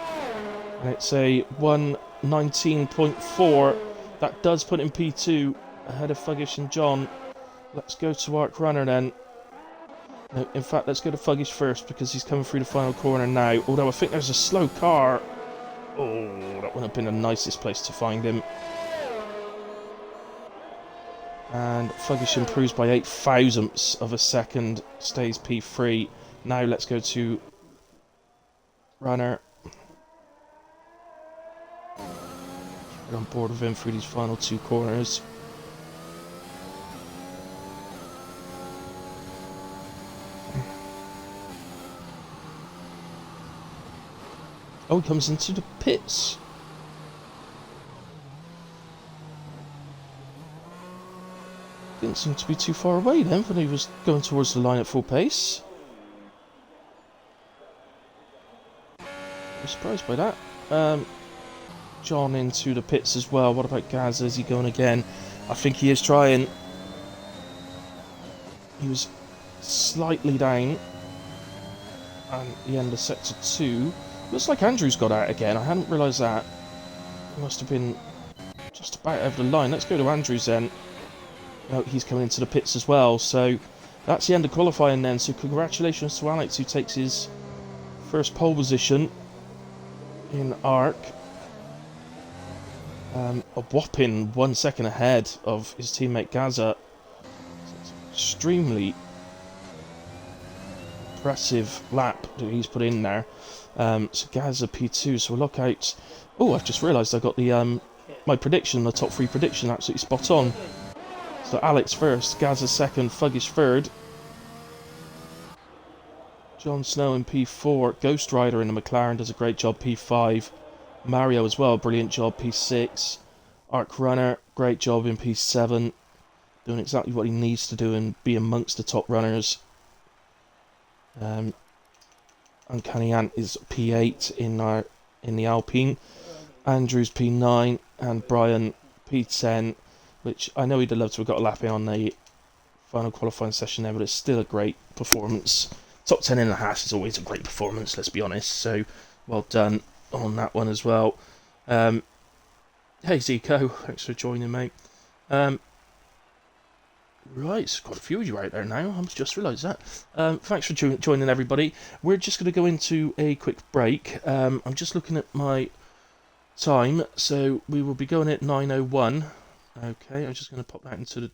Speaker 1: And it's a 119.4. That does put him P2 ahead of Fuggish and John. Let's go to Arc Runner then. No, in fact, let's go to Fuggish first because he's coming through the final corner now. Although I think there's a slow car. Oh, that would have been the nicest place to find him. And Fuggish improves by 8 thousandths of a second, stays P3. Now let's go to Runner. Get on board with him through these final 2 corners. Oh, he comes into the pits. Didn't seem to be too far away then when he was going towards the line at full pace. I'm surprised by that. John into the pits as well. What about Gaz? Is he going again? I think he is trying. He was slightly down. And the end of Sector 2. Looks like Andrews got out again. I hadn't realised that. He must have been just about over the line. Let's go to Andrews then. Oh, he's coming into the pits as well. So that's the end of qualifying then. So congratulations to Alex, who takes his first pole position in Arc. A whopping 1 second ahead of his teammate Gaza. So it's extremely impressive lap that he's put in there. So Gaza P2, so we'll look out. Oh, I've just realised I got the my prediction, the top 3 prediction, absolutely spot on. So Alex first, Gaza second, Fuggish third. Jon Snow in P4, Ghost Rider in the McLaren does a great job, P5. Mario as well, brilliant job, P6. Arc Runner, great job in P7. Doing exactly what he needs to do and be amongst the top runners. Uncanny Ant is P8 in the Alpine. Andrews P9 and Brian P10, which I know he'd have loved to have got a lap in on the final qualifying session there, but it's still a great performance. Top 10 in the Haas is always a great performance, let's be honest, so well done on that one as well. Hey Zico, thanks for joining, mate. Right, so quite a few of you out there now, I've just realised that. Thanks for joining everybody. We're just going to go into a quick break. I'm just looking at my time, so we will be going at 9:01. Okay, I'm just going to pop that into the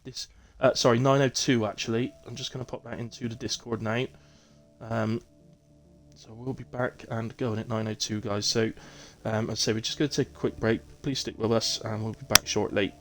Speaker 1: sorry, 9:02 actually. I'm just going to pop that into the Discord now. So we'll be back and going at 9:02, guys. So, I'd say we're just going to take a quick break. Please stick with us, and we'll be back shortly.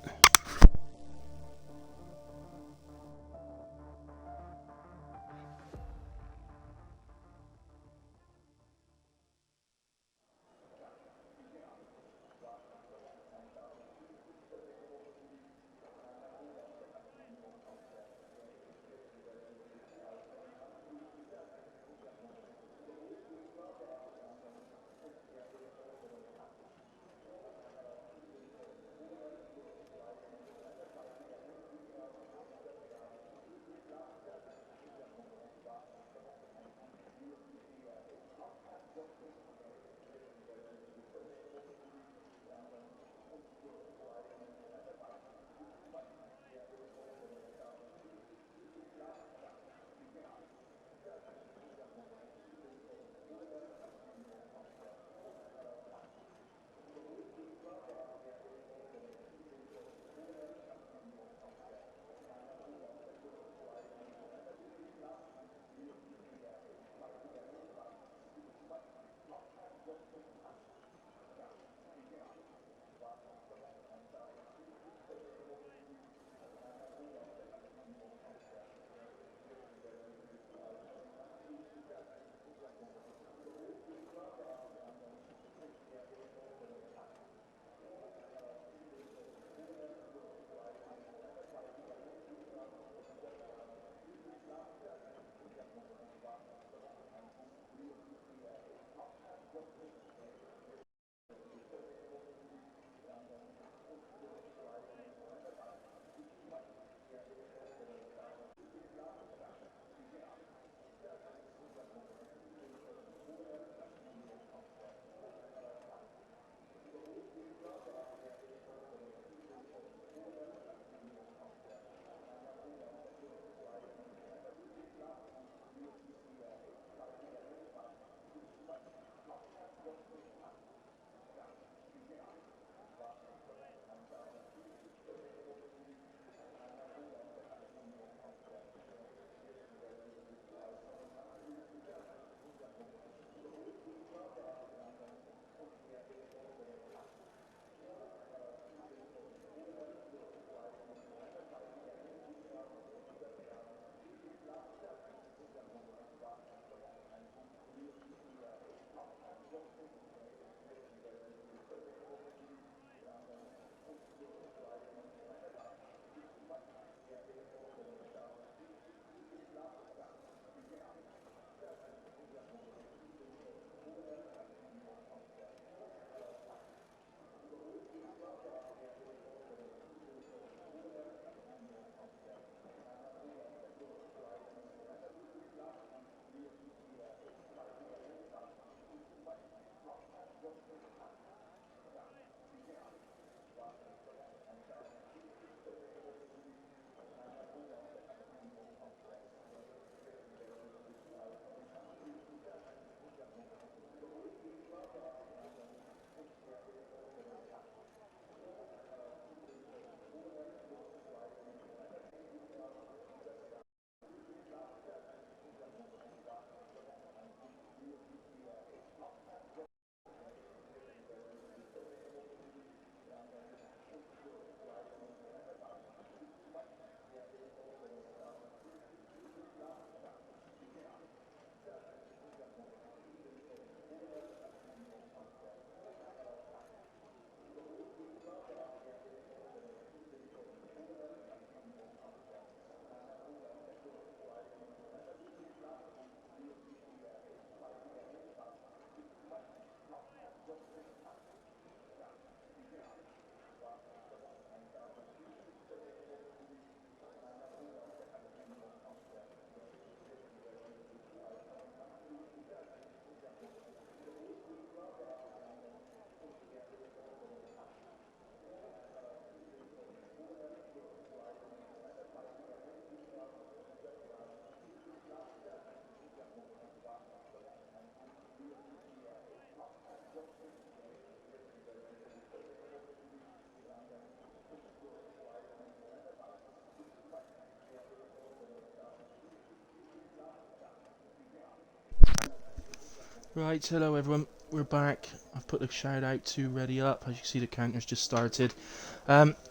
Speaker 1: Right, hello everyone, we're back. I've put the shout out to ready up. As you can see, the counter's just started.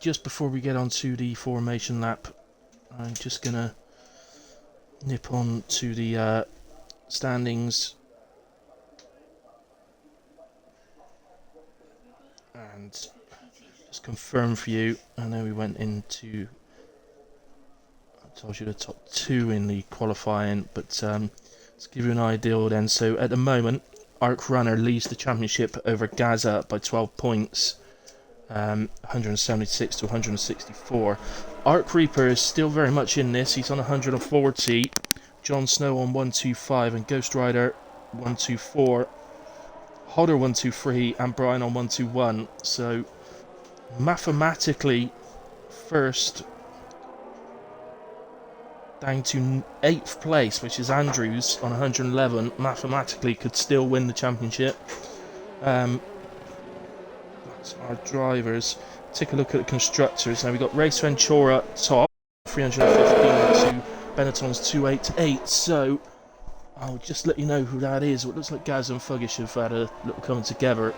Speaker 1: Just before we get on to the formation lap, I'm just gonna nip on to the standings and just confirm for you. I know we went into, I told you the top 2 in the qualifying, but let's give you an idea then. So at the moment, Arc Runner leads the championship over Gaza by 12 points, 176 to 164. Arc Reaper is still very much in this. He's on 140. Jon Snow on 125 and Ghost Rider 124. Hodder 123 and Brian on 121. So mathematically, first down to 8th place, which is Andrews on 111, mathematically could still win the championship. That's our drivers. Take a look at the constructors. Now we've got Race Ventura top, 315 to Benetton's 288. So I'll just let you know who that is. It looks like Gaz and Fuggish have had a little coming together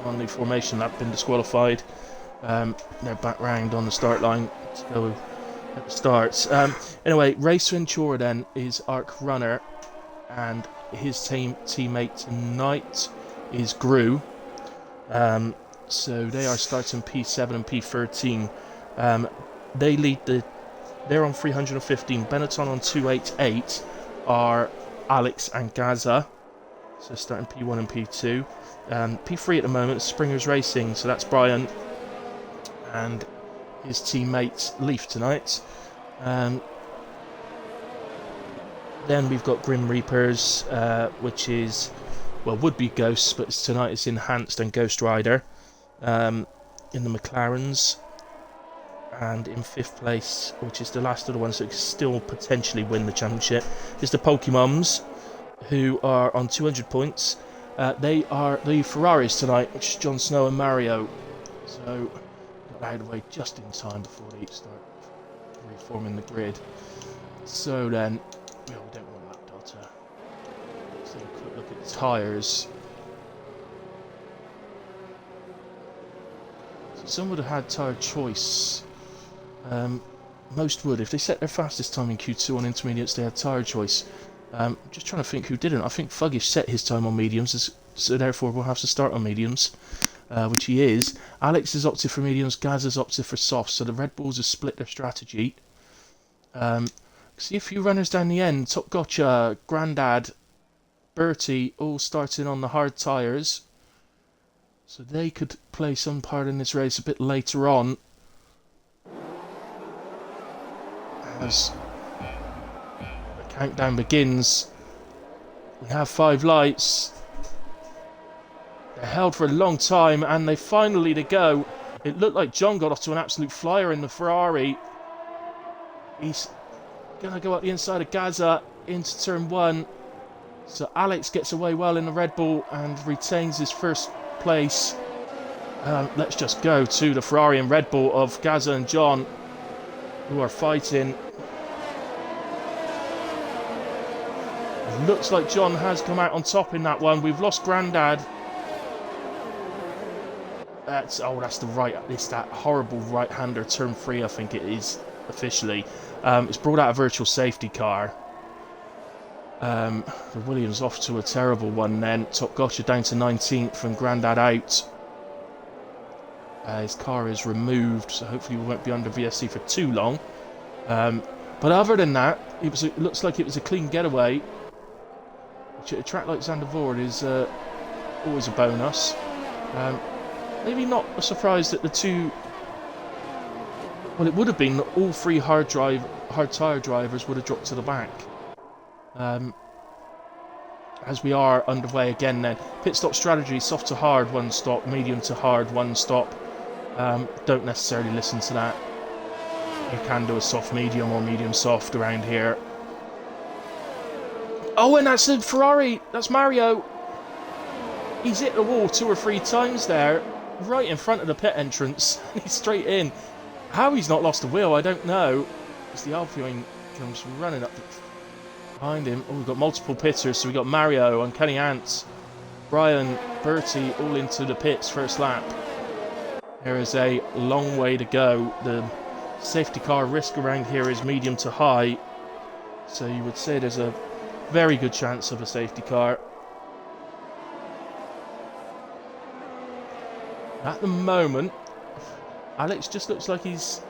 Speaker 1: on the formation lap, been disqualified. They're back round on the start line to go at the starts. Anyway, Race Ventura then is Arc Runner, and his teammate tonight is Gru. So they are starting P7 and P13. They lead they're on 315. Benetton on 288 are Alex and Gaza. So starting P1 and P2. P3 at the moment, Springers Racing. So that's Brian and his teammate Leaf tonight. Then we've got Grim Reapers, which is, well, would be Ghosts, but tonight it's Enhanced and Ghost Rider in the McLarens. And in 5th place, which is the last of the ones that can still potentially win the championship, is the Pokemoms, who are on 200 points. They are the Ferraris tonight, which is Jon Snow and Mario. So out of the way just in time before they start reforming the grid. So then, well, we don't want lap delta. Let's have a quick look at the tyres. So some would have had tyre choice. Most would. If they set their fastest time in Q2 on intermediates, they had tyre choice. Just trying to think who didn't. I think Fuggish set his time on mediums, so therefore we'll have to start on mediums. Which he is. Alex has opted for mediums, Gaz has opted for softs, so the Red Bulls have split their strategy. See a few runners down the end. Top Gotcha, Grandad, Bertie, all starting on the hard tyres. So they could play some part in this race a bit later on. As the countdown begins, we have 5 lights. They're held for a long time, and they finally to go. It looked like John got off to an absolute flyer in the Ferrari. He's going to go up the inside of Gaza into turn 1. So Alex gets away well in the Red Bull and retains his first place. Let's just go to the Ferrari and Red Bull of Gaza and John, who are fighting. It looks like John has come out on top in that one. We've lost Grandad. That's the right. It's that horrible right-hander, turn 3, I think it is officially. It's brought out a virtual safety car. The Williams off to a terrible one then. Top Gotcha down to 19th and Grandad out. His car is removed, so hopefully we won't be under VSC for too long. But other than that, it looks like it was a clean getaway, which at a track like Zandvoort is always a bonus. Maybe not a surprise that the two... Well, it would have been that all 3 hard tyre drivers would have dropped to the back. As we are underway again then. Pit stop strategy, soft to hard 1 stop, medium to hard 1 stop. Don't necessarily listen to that. You can do a soft medium or medium soft around here. Oh, and that's the Ferrari! That's Mario! He's hit the wall 2 or 3 times there, right in front of the pit entrance. He's straight in. How he's not lost a wheel, I don't know. As the Alpine comes running up. Behind him, oh, we've got multiple pitters. So we've got Mario, Uncanny Ants, Brian, Bertie all into the pits first lap. There is a long way to go. The safety car risk around here is medium to high. So you would say there's a very good chance of a safety car. At the moment, Alex just looks like he's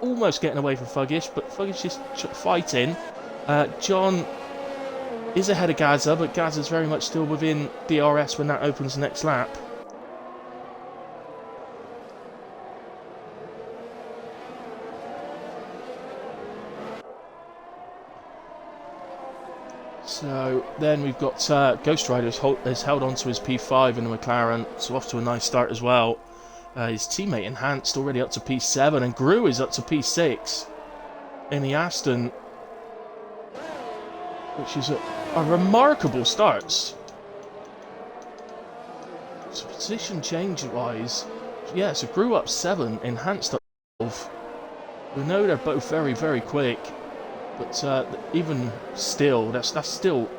Speaker 1: almost getting away from Fuggish, but Fuggish is fighting. John is ahead of Gaza, but Gaza's very much still within DRS when that opens the next lap. So then we've got Ghost Rider has held on to his P5 in the McLaren, so off to a nice start as well. His teammate Enhanced already up to P7, and Gru is up to P6 in the Aston, which is a remarkable start. So position change wise, yeah, so Gru up 7, Enhanced up 12. We know they're both very, very quick. But even still, that's still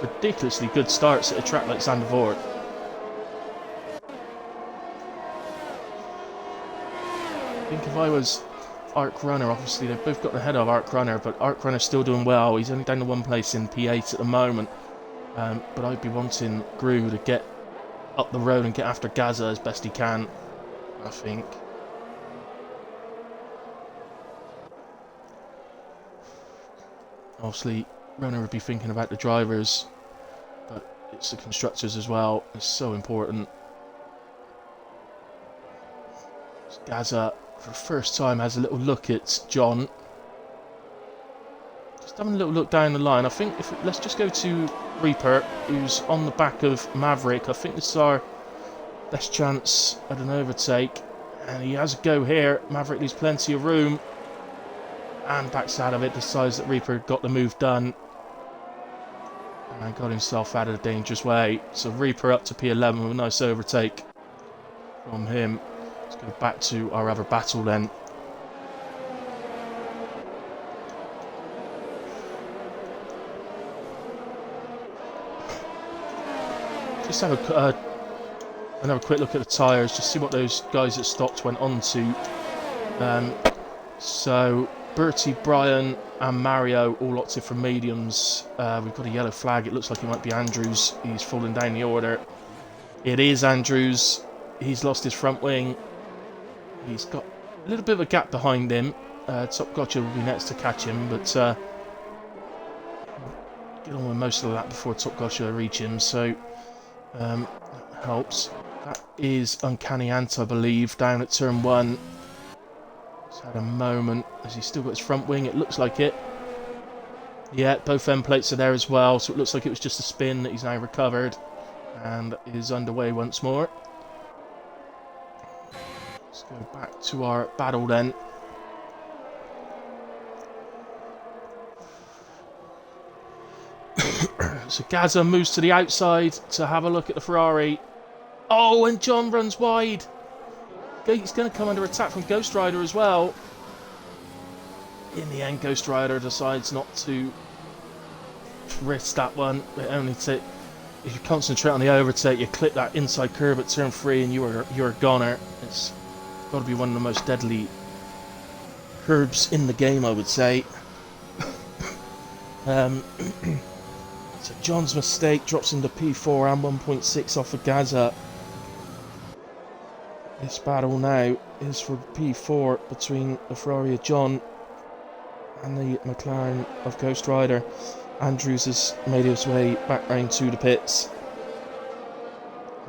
Speaker 1: ridiculously good starts at a track like Zandvoort. I think if I was Arc Runner, obviously they've both got the head of Arc Runner, but Arc Runner's still doing well. He's only down to one place in P8 at the moment. But I'd be wanting Gru to get up the road and get after Gaza as best he can, I think. Obviously, Runner would be thinking about the drivers, but it's the constructors as well. It's so important. Gaza, for the first time, has a little look at John. Just having a little look down the line. I think let's just go to Reaper, who's on the back of Maverick. I think this is our best chance at an overtake, and he has a go here. Maverick leaves plenty of room. And backs out of it, decides that Reaper got the move done and got himself out of a dangerous way. So Reaper up to P11 with a nice overtake from him. Let's go back to our other battle then. Just have another quick look at the tyres, just see what those guys that stopped went on to. So Bertie, Brian and Mario all opted for mediums. We've got a yellow flag. It looks like it might be Andrews. He's falling down the order. It is Andrews. He's lost his front wing. He's got a little bit of a gap behind him. Top Gotcha will be next to catch him, but get on with most of the lap before Top Gotcha reach him, so that helps. That is Uncanny Ant, I believe, down at turn 1. He's had a moment. Has he still got his front wing? It looks like it. Yeah, both end plates are there as well, so it looks like it was just a spin that he's now recovered and is underway once more. Let's go back to our battle then. So Gaza moves to the outside to have a look at the Ferrari. Oh, and John runs wide. He's going to come under attack from Ghost Rider as well. In the end, Ghost Rider decides not to risk that one. If you concentrate on the overtake, you clip that inside curve at turn 3 and you're a goner. It's got to be one of the most deadly curbs in the game, I would say. So John's mistake drops into P4 and 1.6 off of Gaza. This battle now is for P4 between the Ferrari of John and the McLaren of Ghost Rider. Andrews has made his way back round to the pits.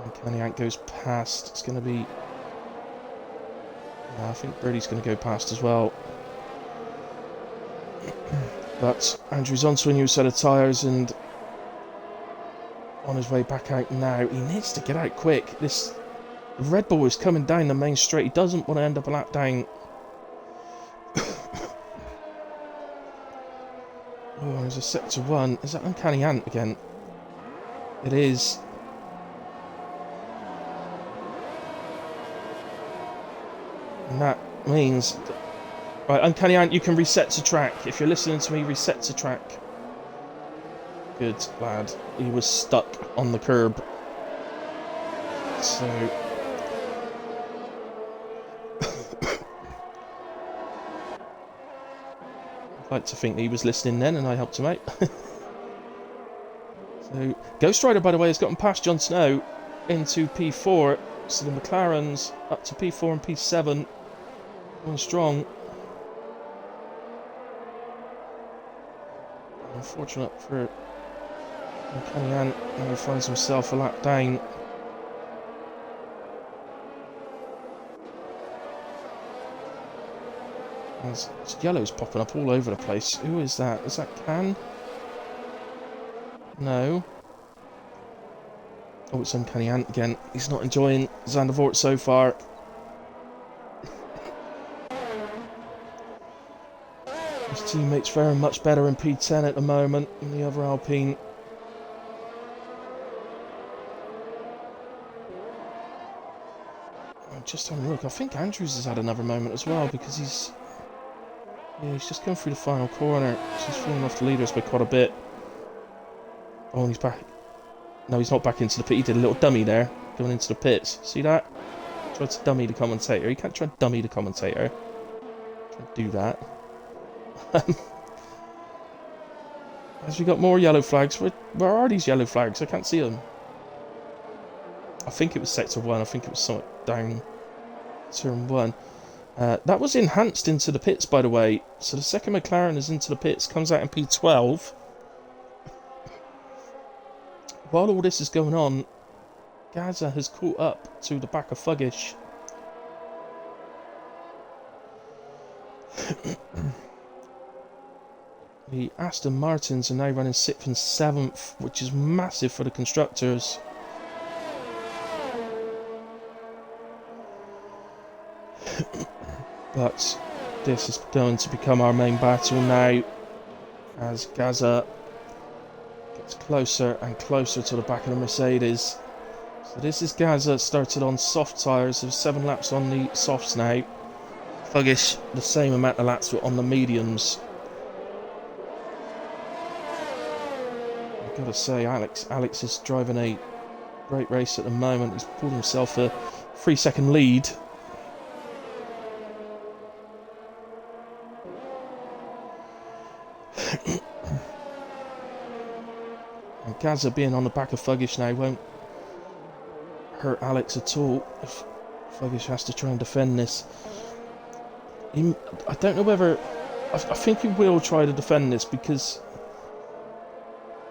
Speaker 1: Uncanny Ant goes past. It's going to be... I think Birdie's going to go past as well. But Andrews onto a new set of tyres and on his way back out now. He needs to get out quick. This Red Bull is coming down the main straight. He doesn't want to end up a lap down. Oh, there's a sector 1. Is that Uncanny Ant again? It is. And that means that Right, Uncanny Ant, you can reset to track. If you're listening to me, reset to track. Good lad. He was stuck on the curb. So... I'd like to think he was listening then and I helped him out. So, Ghost Rider, by the way, has gotten past Jon Snow into P4. So the McLarens up to P4 and P7. Going strong. Unfortunate for Uncanny Ant, now he finds himself a lap down. There's yellows popping up all over the place. Who is that? Is that Can? No. Oh, it's Uncanny Ant again. He's not enjoying Zandvoort so far. His teammate's very much better in P10 at the moment than the other Alpine. I'm just having a look. I think Andrews has had another moment as well because he's just come through the final corner. So he's fallen off the leaders by quite a bit. Oh, and he's back. No, he's not back into the pit. He did a little dummy there, going into the pits. See that? Tried to dummy the commentator. You can't try and dummy the commentator. Try to do that. As we got more yellow flags. Where are these yellow flags? I can't see them. I think it was Sector 1. I think it was somewhat down Turn 1. That was enhanced into the pits, by the way. So the second McLaren is into the pits, comes out in P12. While all this is going on, Gaza has caught up to the back of Fuggish. The Aston Martins are now running 6th and 7th, which is massive for the constructors. But this is going to become our main battle now, as Gaza gets closer and closer to the back of the Mercedes. So this is Gaza, started on soft tyres. There's 7 laps on the softs now. Fuggish, the same amount of laps on the mediums. I've got to say, Alex is driving a great race at the moment. He's pulled himself a 3-second lead. And Gaza being on the back of Fuggish now won't hurt Alex at all if Fuggish has to try and defend this. I don't know whether... I think he will try to defend this because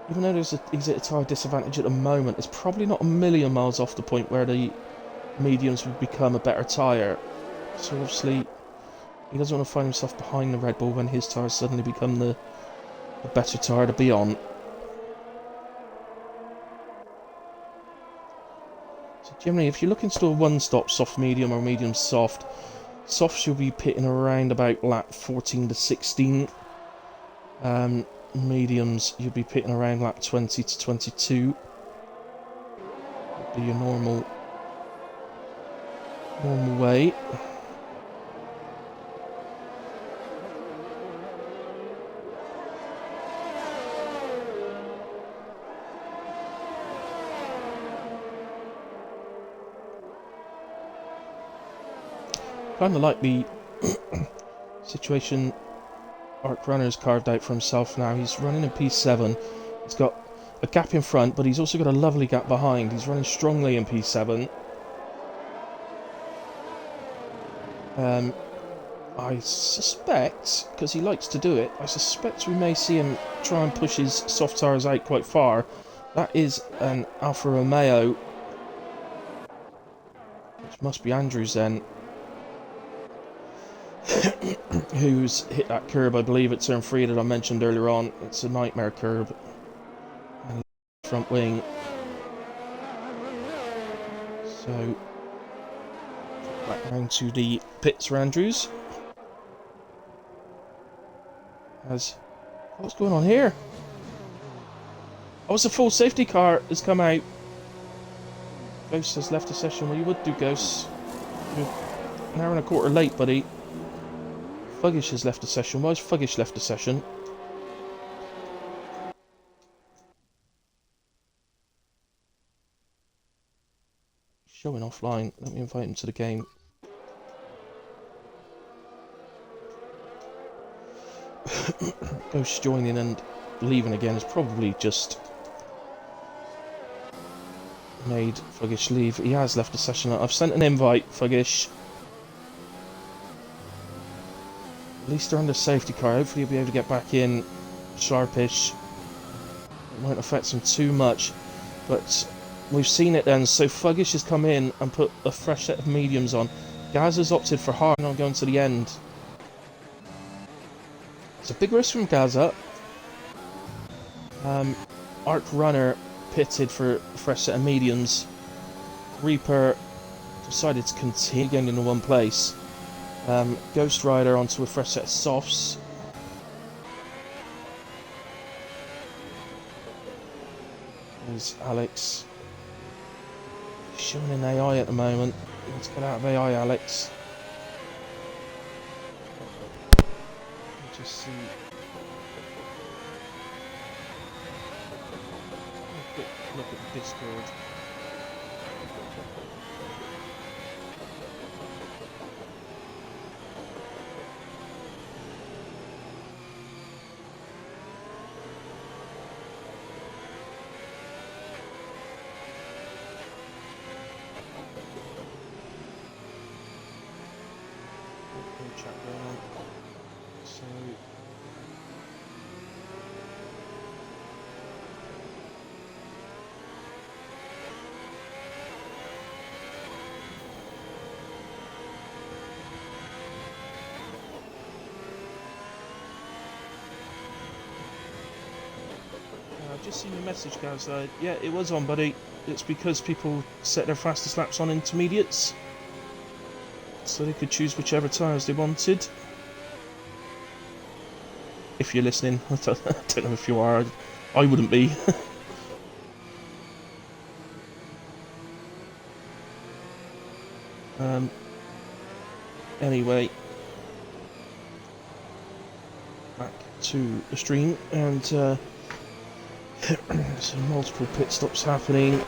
Speaker 1: even though he's at a tyre disadvantage at the moment, it's probably not a million miles off the point where the mediums would become a better tyre. So obviously he doesn't want to find himself behind the Red Bull when his tyres suddenly become the better tyre to be on. So generally, if you're looking to do a one-stop soft medium or medium soft, softs you'll be pitting around about lap 14 to 16. Mediums you'll be pitting around lap 20 to 22. That'll be your normal way. Kind of like the situation Arc Runner's carved out for himself now. He's running in P7. He's got a gap in front, but he's also got a lovely gap behind. He's running strongly in P7. I suspect, because he likes to do it, I suspect we may see him try and push his soft tyres out quite far. That is an Alfa Romeo, which must be Andrews then. Who's hit that curb, I believe, at turn 3 that I mentioned earlier on. It's a nightmare curb. And front wing. So, back round to the pits for Andrews. What's going on here? Oh, it's a full safety car has come out. Ghost has left the session. Well, you would do, Ghost. You're an hour and a quarter late, buddy. Fuggish has left the session. Why has Fuggish left the session? Showing offline. Let me invite him to the game. Ghost joining and leaving again is probably just made Fuggish leave. He has left the session. I've sent an invite, Fuggish. At least they're under safety car. Hopefully he'll be able to get back in sharpish. It won't affect him too much, but we've seen it then. So Fuggish has come in and put a fresh set of mediums on. Gaz has opted for hard and I'm going to the end. It's a big risk from Gaza. Arc Runner pitted for a fresh set of mediums. Reaper decided to continue getting into one place. Ghost Rider onto a fresh set of softs. There's Alex. Showing an AI at the moment. Let's get out of AI, Alex. Just see. A quick look at the Discord. Chat going on. So I've just seen your message, guys. Yeah, it was on, buddy. It's because people set their fastest laps on intermediates, so they could choose whichever tyres they wanted. If you're listening, I don't know if you are. I wouldn't be. Anyway, back to the stream, and so multiple pit stops happening.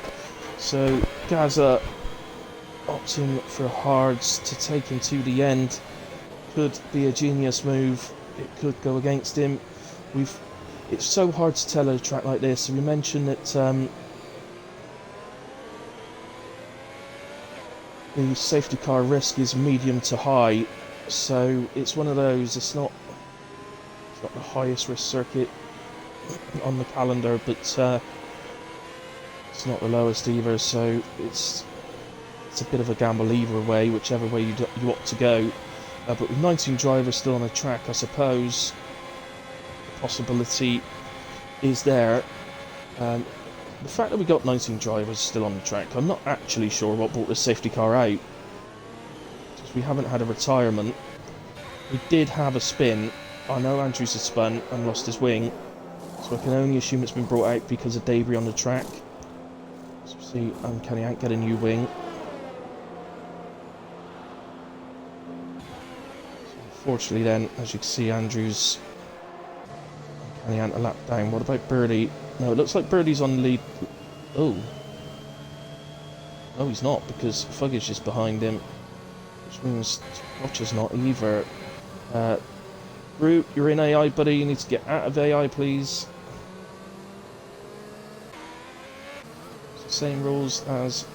Speaker 1: So Gaza opting for hards to take him to the end could be a genius move. It could go against him. It's so hard to tell at a track like this. So we mentioned that the safety car risk is medium to high, so it's one of those. It's not the highest risk circuit on the calendar, but it's not the lowest either. So it's a bit of a gamble either way, whichever way you opt to go. But with 19 drivers still on the track, I suppose the possibility is there. The fact that we got 19 drivers still on the track, I'm not actually sure what brought the safety car out. Because we haven't had a retirement. We did have a spin. I know Andrews has spun and lost his wing, so I can only assume it's been brought out because of debris on the track. So see, Kenny Ant get a new wing. Unfortunately then, as you can see, Andrews and Kenny Ant a lap down. What about Birdie? No, it looks like Birdie's on the lead. Oh. No, he's not, because Fuggish is behind him. Which means Rocher's not either. Root, you're in AI, buddy. You need to get out of AI, please. Same rules as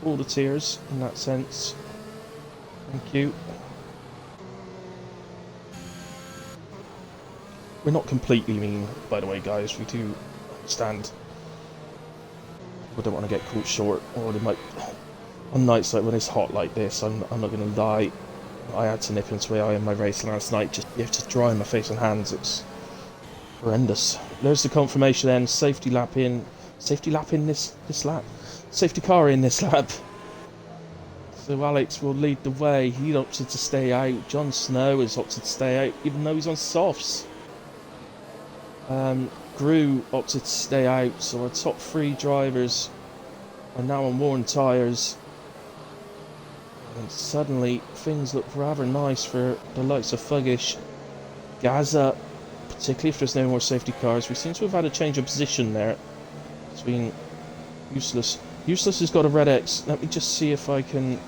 Speaker 1: all the tiers in that sense. Thank you. We're not completely mean, by the way, guys. We do understand. We don't want to get caught short, or they might. On nights like when it's hot like this, I'm not going to lie. I had to nip into AI in my race last night. Just you have to dry my face and hands. It's horrendous. There's the confirmation then. Safety lap in. Safety lap in this lap. Safety car in this lap. So Alex will lead the way. He opted to stay out. Jon Snow has opted to stay out, even though he's on softs. Gru opted to stay out, so our top 3 drivers are now on worn tyres. And suddenly things look rather nice for the likes of Fuggish. Gaza, particularly if there's no more safety cars, we seem to have had a change of position there between Useless. Useless has got a red X. Let me just see if I can...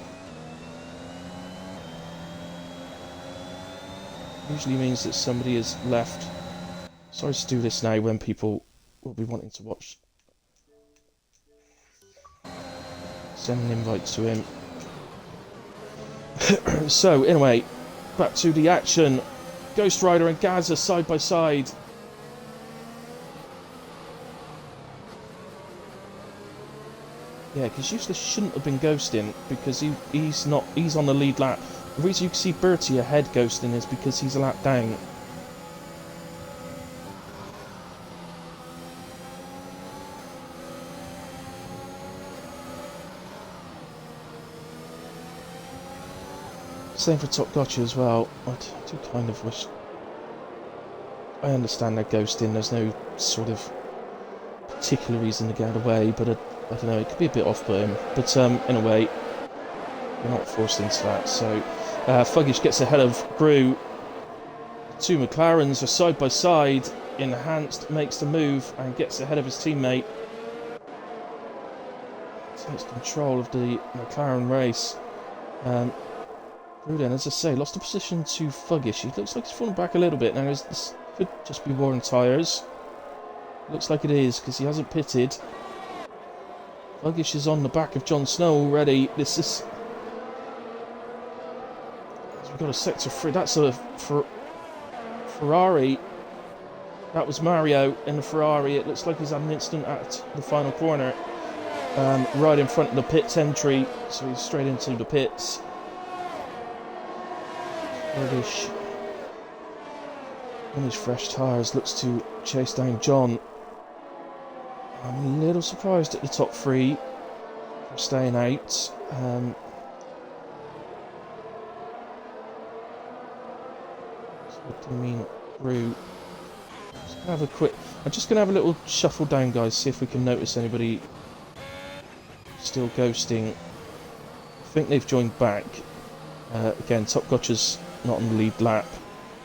Speaker 1: Usually means that somebody has left. Sorry to do this now when people will be wanting to watch. Send an invite to him. So, anyway, back to the action. Ghost Rider and Gaza side by side. Yeah, because Useless shouldn't have been ghosting because he's on the lead lap. The reason you can see Bertie ahead ghosting is because he's a lap down. Same for Top Gotcha as well. I do kind of wish... I understand they're ghosting, there's no sort of particular reason to get away, but I don't know, it could be a bit off-putting. But in a way, you're not forced into that. So Fuggish gets ahead of Gru. Two McLarens are side by side. Enhanced makes the move and gets ahead of his teammate. Takes control of the McLaren race. Then, as I say, lost the position to Fuggish. He looks like he's fallen back a little bit now. This could just be worn tyres. Looks like it is because he hasn't pitted. Fuggish is on the back of Jon Snow already. This is... We've got a sector 3. That's a Ferrari. That was Mario in the Ferrari. It looks like he's had an incident at the final corner. Right in front of the pits entry. So he's straight into the pits. Fuggish on his fresh tyres looks to chase down John. I'm a little surprised at the top 3 for staying out. So what do you mean, Gru? I'm just gonna have a little shuffle down, guys. See if we can notice anybody still ghosting. I think they've joined back. Again, Top Gotcha's not on the lead lap,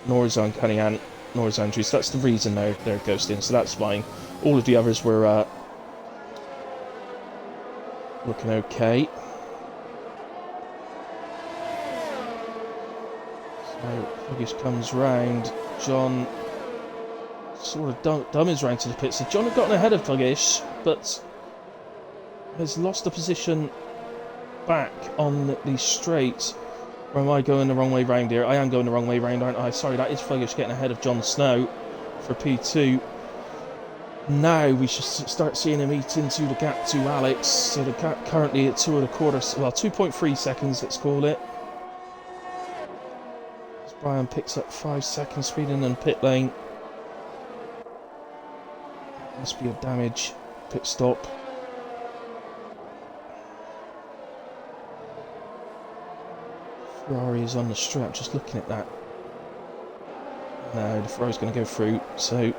Speaker 1: nor is Uncanny Ant, nor is Andrews. That's the reason they're ghosting, so that's fine. All of the others were looking okay. So Fuggish comes round. John sort of dummies round to the pits. So John had gotten ahead of Fuggish, but has lost the position back on the straight. Or am I going the wrong way round here? I am going the wrong way round, aren't I? Sorry, that is Fuggish getting ahead of Jon Snow for P2. Now we should start seeing him eat into the gap to Alex. So the gap currently at 2.3 seconds, let's call it. As Brian picks up 5 seconds speeding in pit lane. Must be a damage pit stop. Ferrari is on the strap, just looking at that. No, the Ferrari's going to go through, so...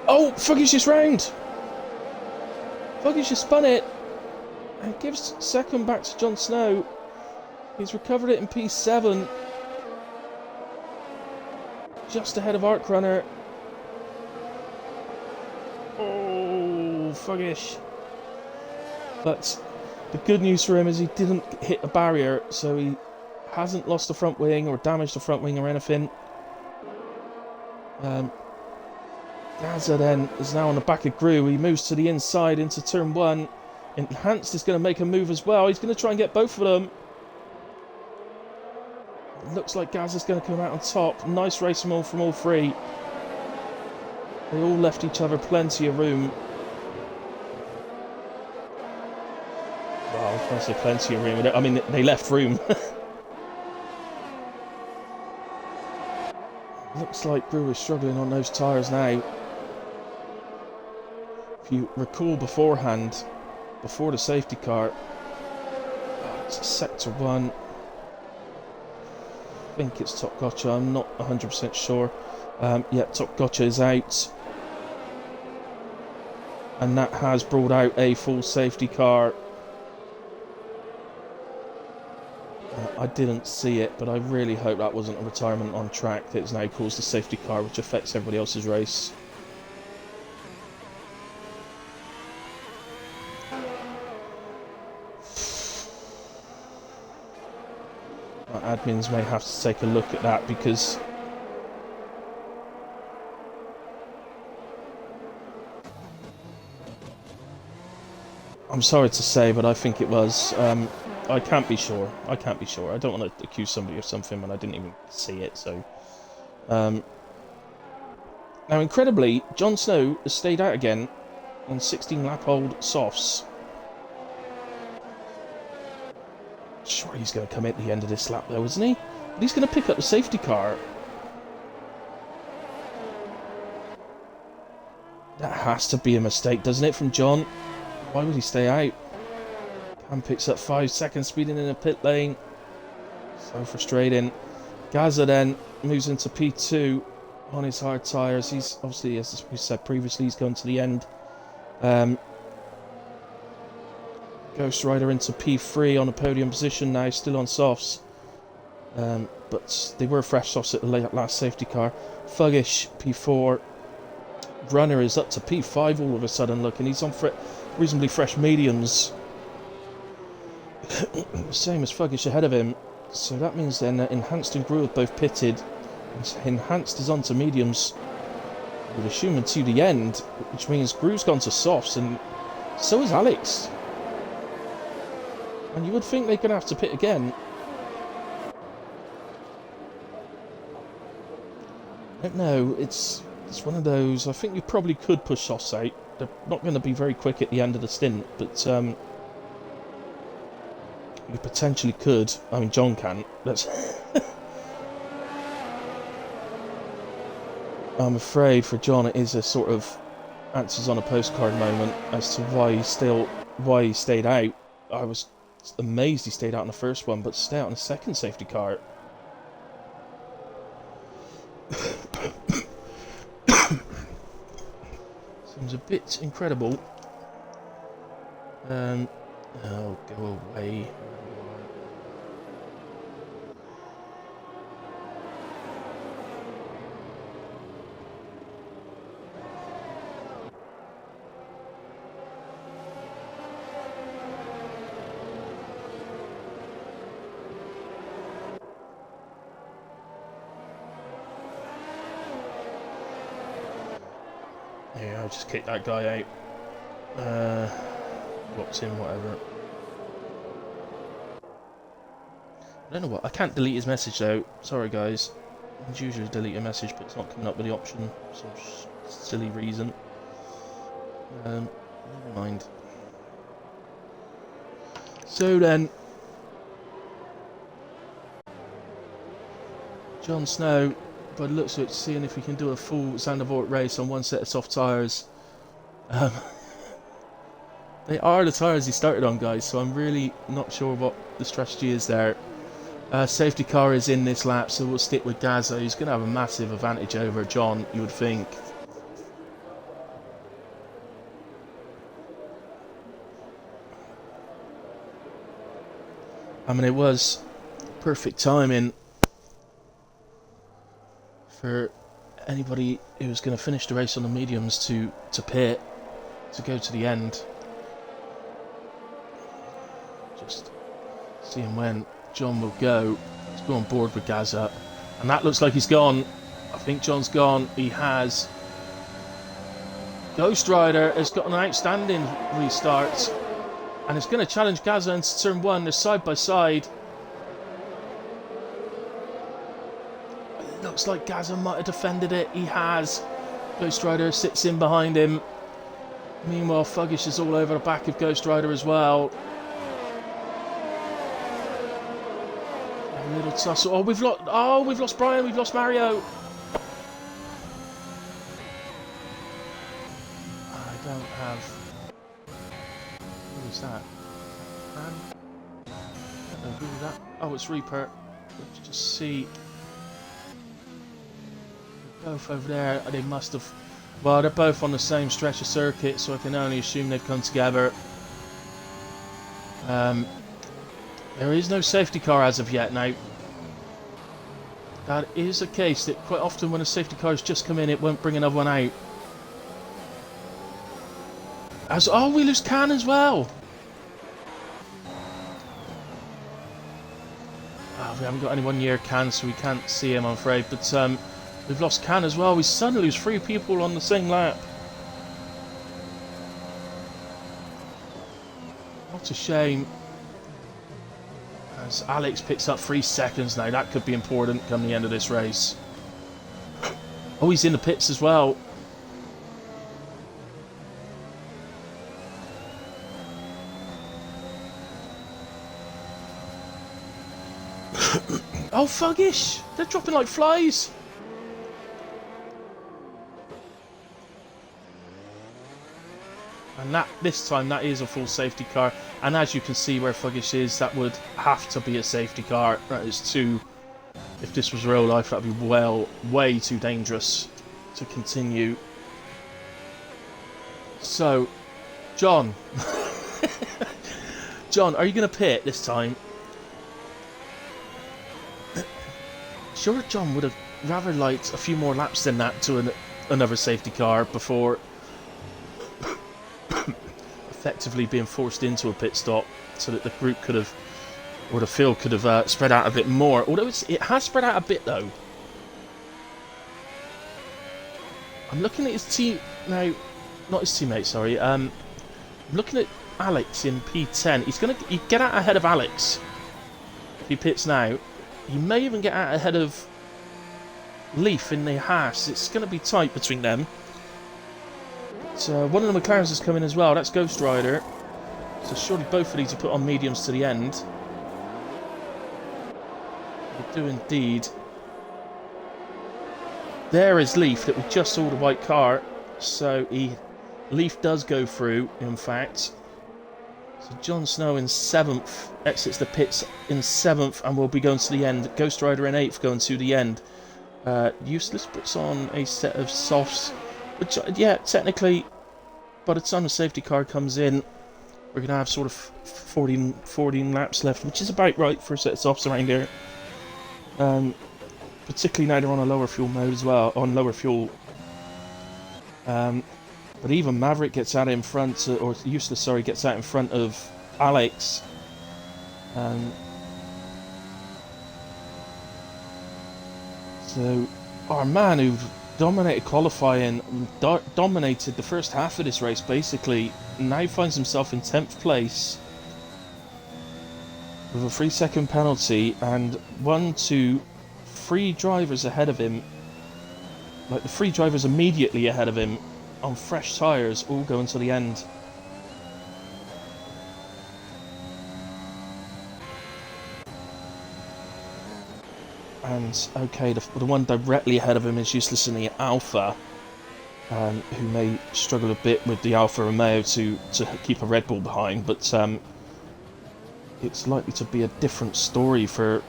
Speaker 1: Oh! Fuggish is round! Fuggish has spun it! And gives second back to Jon Snow. He's recovered it in P7. Just ahead of Arc Runner. Oh, Fuggish. But the good news for him is he didn't hit a barrier, so he hasn't lost the front wing or damaged the front wing or anything. Gaza then is now on the back of Gru. He moves to the inside into turn 1. Enhanced is going to make a move as well. He's going to try and get both of them. It looks like Gaza's going to come out on top. Nice race from all 3. They all left each other plenty of room. Well, I can't say plenty of room. I mean, they left room. Looks like Gru is struggling on those tyres now. If you recall beforehand, before the safety car, it's sector 1. I think it's Top Gotcha, I'm not 100% sure. Yeah, Top Gotcha is out. And that has brought out a full safety car. I didn't see it, but I really hope that wasn't a retirement on track that's now caused a safety car, which affects everybody else's race. Our admins may have to take a look at that, because I'm sorry to say, but I think it was. I can't be sure. I can't be sure. I don't want to accuse somebody of something when I didn't even see it. So, now incredibly, Jon Snow has stayed out again on 16-lap-old softs. Sure, he's going to come at the end of this lap, though, isn't he? But he's going to pick up the safety car. That has to be a mistake, doesn't it, from Jon? Why would he stay out? Cam picks up 5 seconds, speeding in a pit lane. So frustrating. Gazza then moves into P2 on his hard tyres. He's obviously, as we said previously, he's going to the end. Ghost Rider into P3 on a podium position now, still on softs. But they were fresh softs at the last safety car. Fuggish, P4. Runner is up to P5 all of a sudden, look, and he's on reasonably fresh mediums. Same as Fuggish ahead of him. So that means then that Enhanced and Grew have both pitted. Enhanced is on to mediums. We're assuming to the end, which means Grew's gone to softs, and so is Alex. And you would think they're going to have to pit again. I don't know, it's one of those. I think you probably could push softs out. They're not going to be very quick at the end of the stint, but you potentially could. I mean, Jon can't. That's I'm afraid for Jon it is a sort of answers on a postcard moment as to why he stayed out. I was amazed he stayed out in the first one, but to stay out in the second safety car. Seems a bit incredible. Oh, go away. Yeah, I'll just kick that guy out. Blocks him, whatever. I don't know what. I can't delete his message though. Sorry, guys. I usually delete a message, but it's not coming up with the option for some silly reason. Never mind. So then, Jon Snow, by the looks of it, seeing if he can do a full Zandvoort race on one set of soft tyres. They are the tyres he started on, guys, so I'm really not sure what the strategy is there. Safety car is in this lap, so we'll stick with Gazza. He's going to have a massive advantage over Jon, you would think. I mean, it was perfect timing for anybody who was going to finish the race on the mediums to pit, to go to the end. Just seeing when Jon will go. Let's go on board with Gazza. And that looks like he's gone. I think Jon's gone. He has. Ghost Rider has got an outstanding restart. And it's going to challenge Gazza into turn 1. They're side by side. It looks like Gazza might have defended it. He has. Ghost Rider sits in behind him. Meanwhile, Fuggish is all over the back of Ghost Rider as well. A little tussle. Oh, we've lost Brian. We've lost Mario. I don't have. Who is that? I don't know who that. Oh, it's Reaper. Let's just see. They're both over there. They must have. Well, they're both on the same stretch of circuit, so I can only assume they've come together. There is no safety car as of yet. Now, that is a case that quite often when a safety car has just come in, it won't bring another one out. Oh, we lose Khan as well. Oh, we haven't got anyone near Khan, so we can't see him, I'm afraid. But we've lost Khan as well. We suddenly lose 3 people on the same lap. What a shame. As Alex picks up 3 seconds now, that could be important come the end of this race. Oh, he's in the pits as well. Oh, Fuggish! They're dropping like flies! And this time that is a full safety car. And as you can see where Fuggish is, that would have to be a safety car. That is too... If this was real life, that would be way too dangerous to continue. So, John. John, are you going to pit this time? Sure, John would have rather liked a few more laps than that to another safety car before effectively being forced into a pit stop, so that the group could have, or the field could have spread out a bit more. Although it has spread out a bit though. I'm looking at his team now, not his teammate. Sorry. I'm looking at Alex in P10. He'd get out ahead of Alex if he pits now. He may even get out ahead of Leaf in the Haas. It's going to be tight between them. So one of the McLarens has come in as well. That's Ghost Rider. So surely both of these are put on mediums to the end. They do indeed. There is Leaf that we just saw the white car. So Leaf does go through, in fact. So Jon Snow in 7th exits the pits in 7th and will be going to the end. Ghost Rider in 8th going to the end. Useless puts on a set of softs. Which, yeah, technically, by the time the safety car comes in, we're going to have sort of 14 laps left, which is about right for a set of softs around here. Particularly now they're on a lower fuel mode as well, on lower fuel. But even Maverick gets out in front, or Useless, sorry, gets out in front of Alex. So, our man who dominated qualifying, dominated the first half of this race basically, now finds himself in 10th place with a 3-second penalty and 3 drivers ahead of him, like the 3 drivers immediately ahead of him on fresh tyres, all going to the end. And okay, the one directly ahead of him is Useless in the Alpha, who may struggle a bit with the Alfa Romeo to keep a Red Bull behind, but it's likely to be a different story for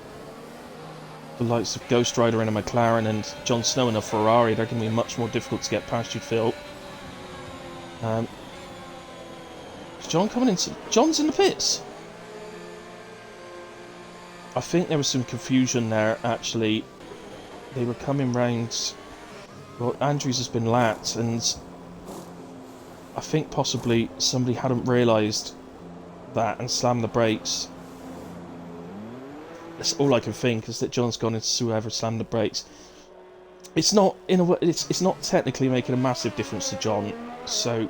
Speaker 1: the likes of Ghost Rider in a McLaren and Jon Snow in a Ferrari. They're going to be much more difficult to get past, you'd feel. Is John coming in? John's in the pits. I think there was some confusion there, actually. They were coming round... Well, Andrews has been lapped, and I think possibly somebody hadn't realised that and slammed the brakes. That's all I can think, is that John's gone into whoever slammed the brakes. It's not, in a way, it's not technically making a massive difference to John, so...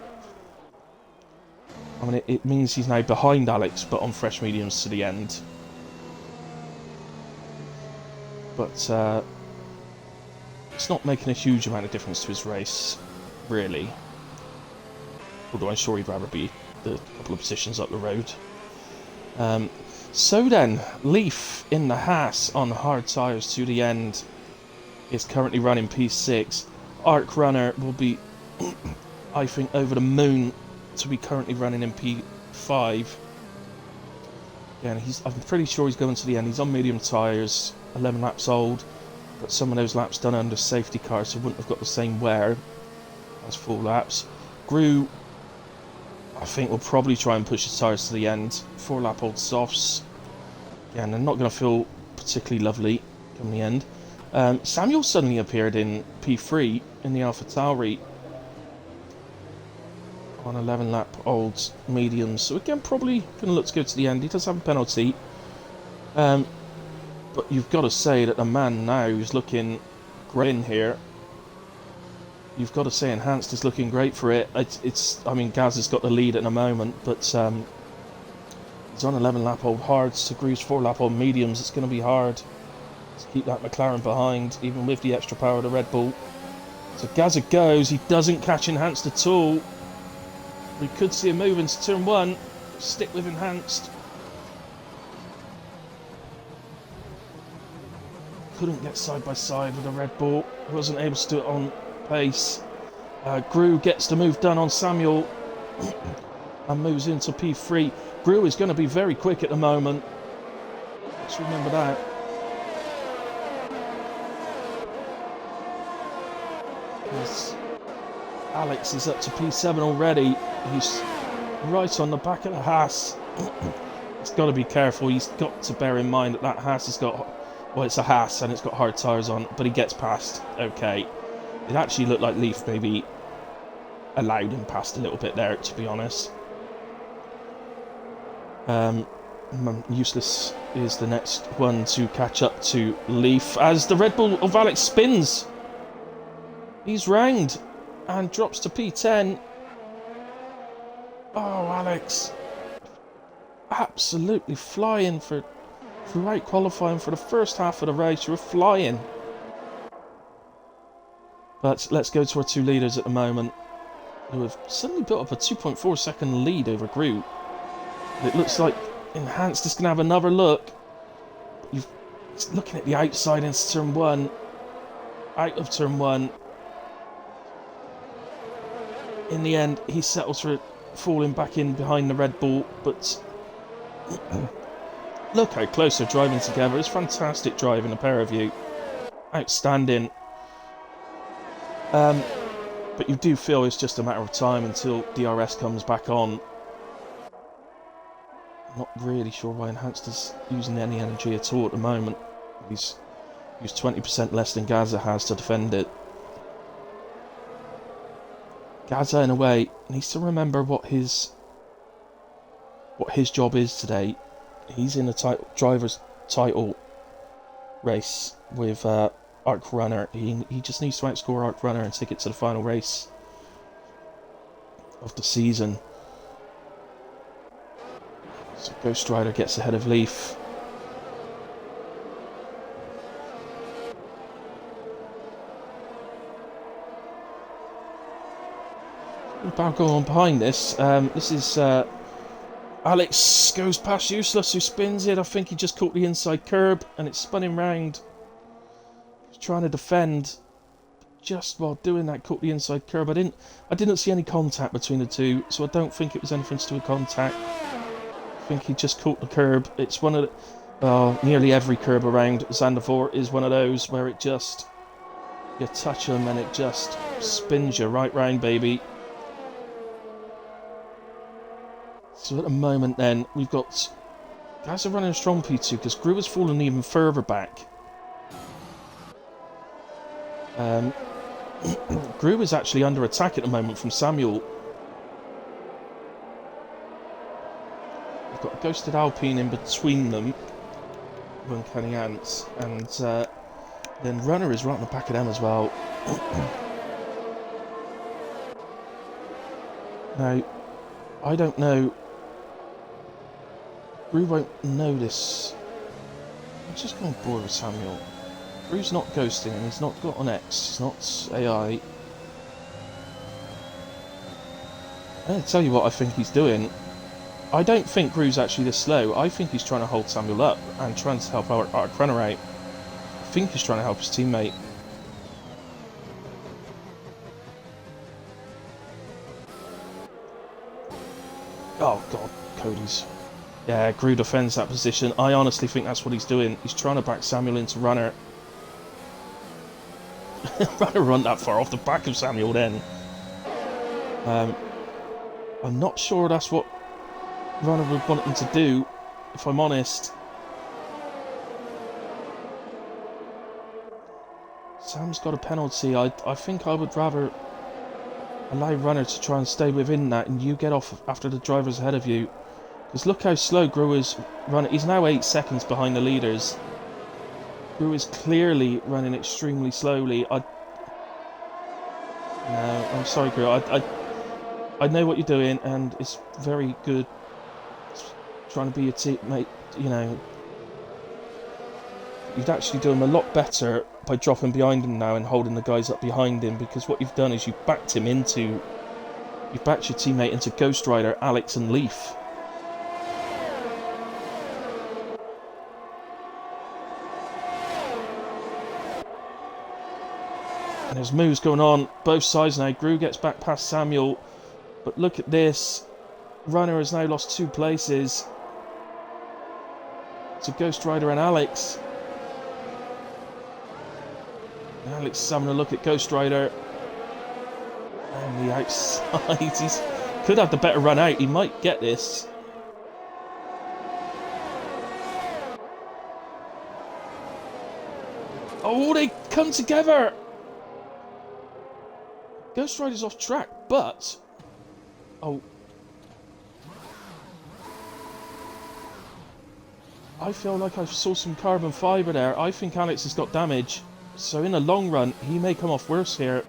Speaker 1: I mean, it means he's now behind Alex, but on fresh mediums to the end. But it's not making a huge amount of difference to his race, really. Although I'm sure he'd rather be a couple of positions up the road. So then, Leaf in the Haas on hard tyres to the end is currently running P6. Arc Runner will be, I think, over the moon to be currently running in P5. Yeah, and I'm pretty sure he's going to the end. He's on medium tyres, 11 laps old, but some of those laps done under safety cars, so wouldn't have got the same wear as full laps. Gru, I think, will probably try and push his tyres to the end. 4 lap old softs. Yeah, and they're not going to feel particularly lovely come the end. Samuel suddenly appeared in P3 in the AlphaTauri on 11 lap old mediums. So again, probably going to look to go to the end. He does have a penalty. But you've got to say that the man now who's looking great in here, you've got to say Enhanced is looking great for it. I mean, Gaz has got the lead at the moment, but he's on 11 lap old hards to Gru's 4 lap old mediums. It's going to be hard to keep that McLaren behind, even with the extra power of the Red Bull. So Gazza goes. He doesn't catch Enhanced at all. We could see him move into turn 1. Stick with Enhanced. Couldn't get side by side with the Red Bull. Wasn't able to do it on pace. Gru gets the move done on Samuel and moves into P3. Gru is going to be very quick at the moment. Let's remember that. As Alex is up to P7 already. He's right on the back of the Haas. He's got to be careful. He's got to bear in mind that Haas has got... Well, it's a Haas and it's got hard tyres on, but he gets past. Okay. It actually looked like Leaf maybe allowed him past a little bit there, to be honest. Useless is the next one to catch up to Leaf as the Red Bull of Alex spins. He's ranged and drops to P10. Oh, Alex. Absolutely flying throughout qualifying for the first half of the race. You were flying. But let's go to our two leaders at the moment, who have suddenly built up a 2.4 second lead over Gru. It looks like Enhanced is going to have another look. Looking at the outside into turn 1. Out of turn 1. In the end, he settles for falling back in behind the Red Bull, but look how close they're driving together. It's fantastic driving, a pair of you. Outstanding. But you do feel it's just a matter of time until DRS comes back on. Not really sure why Enhanced is using any energy at all at the moment. He's used 20% less than Gaza has to defend it. Gaza, in a way, needs to remember what his job is today. He's in a driver's title race with Arc Runner. He just needs to outscore Arc Runner and take it to the final race of the season. So Ghost Rider gets ahead of Leaf. About going on behind this. This is Alex goes past Useless, who spins it. I think he just caught the inside curb and it's spun him round. He's trying to defend. Just while doing that, caught the inside curb. I didn't see any contact between the two, so I don't think it was anything to do with contact. I think he just caught the curb. It's one of the, nearly every curb around Zandvoort is one of those where it just, you touch them and it just spins you right round, baby. So at the moment then, we've got guys are running a strong P2 because Gru has fallen even further back. Gru is actually under attack at the moment from Samuel. We've got a Ghosted Alpine in between them, Uncanny Ants, and then Runner is right on the back of them as well. Now, I don't know. Gru won't notice. I'm just going bored with Samuel. Gru's not ghosting him, he's not got an X, he's not AI. I'll tell you what I think he's doing. I don't think Gru's actually this slow. I think he's trying to hold Samuel up and trying to help Arc Runner out. I think he's trying to help his teammate. Oh god, Cody's. Yeah, Gru defends that position. I honestly think that's what he's doing. He's trying to back Samuel into Runner. Runner run that far off the back of Samuel then. I'm not sure that's what Runner would want him to do, if I'm honest. Sam's got a penalty. I think I would rather allow runner to try and stay within that and you get off after the driver's ahead of you. Because look how slow Gru is running. He's now 8 seconds behind the leaders. Gru is clearly running extremely slowly. No, I'm sorry, Gru. I know what you're doing, and it's very good. Trying to be your teammate, you know. You'd actually do him a lot better by dropping behind him now and holding the guys up behind him, because what you've done is you've backed your teammate into Ghost Rider, Alex and Leaf. And there's moves going on both sides now. Gru gets back past Samuel, but look at this. Runner has now lost 2 places to Ghost Rider and Alex. And Alex is having a look at Ghost Rider. And the outside. He could have the better run out. He might get this. Oh, they come together. Ghost Rider's off track, but... Oh. I feel like I saw some carbon fibre there. I think Alex has got damage. So in the long run, he may come off worse here.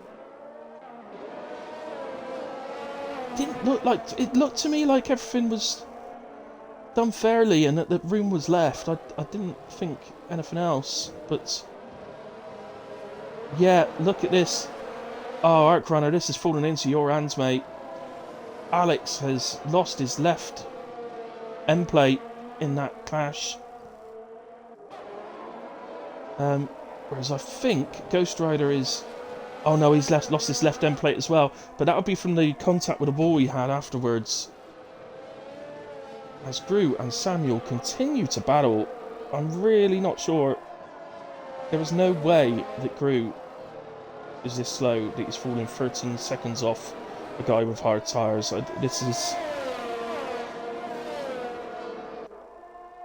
Speaker 1: Didn't look like... It looked to me like everything was done fairly and that the room was left. I didn't think anything else. But... yeah, look at this. Oh, Arc Runner, this is falling into your hands, mate. Alex has lost his left end plate in that clash. Whereas I think Ghost Rider is... oh no, he's lost his left end plate as well. But that would be from the contact with the ball he had afterwards. As Gru and Samuel continue to battle, I'm really not sure. There is no way that Gru is this slow, that he's falling 13 seconds off a guy with hard tyres. This is...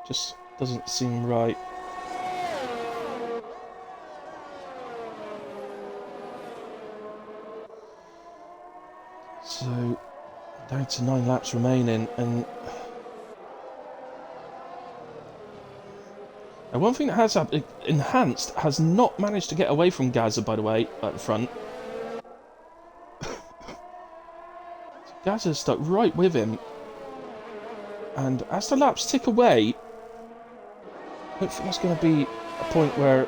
Speaker 1: just doesn't seem right. So, down to 9 laps remaining, and... now, one thing that has happened, Enhanced has not managed to get away from Gaza, by the way, at the front. Gaza's stuck right with him. And as the laps tick away, I don't think there's going to be a point where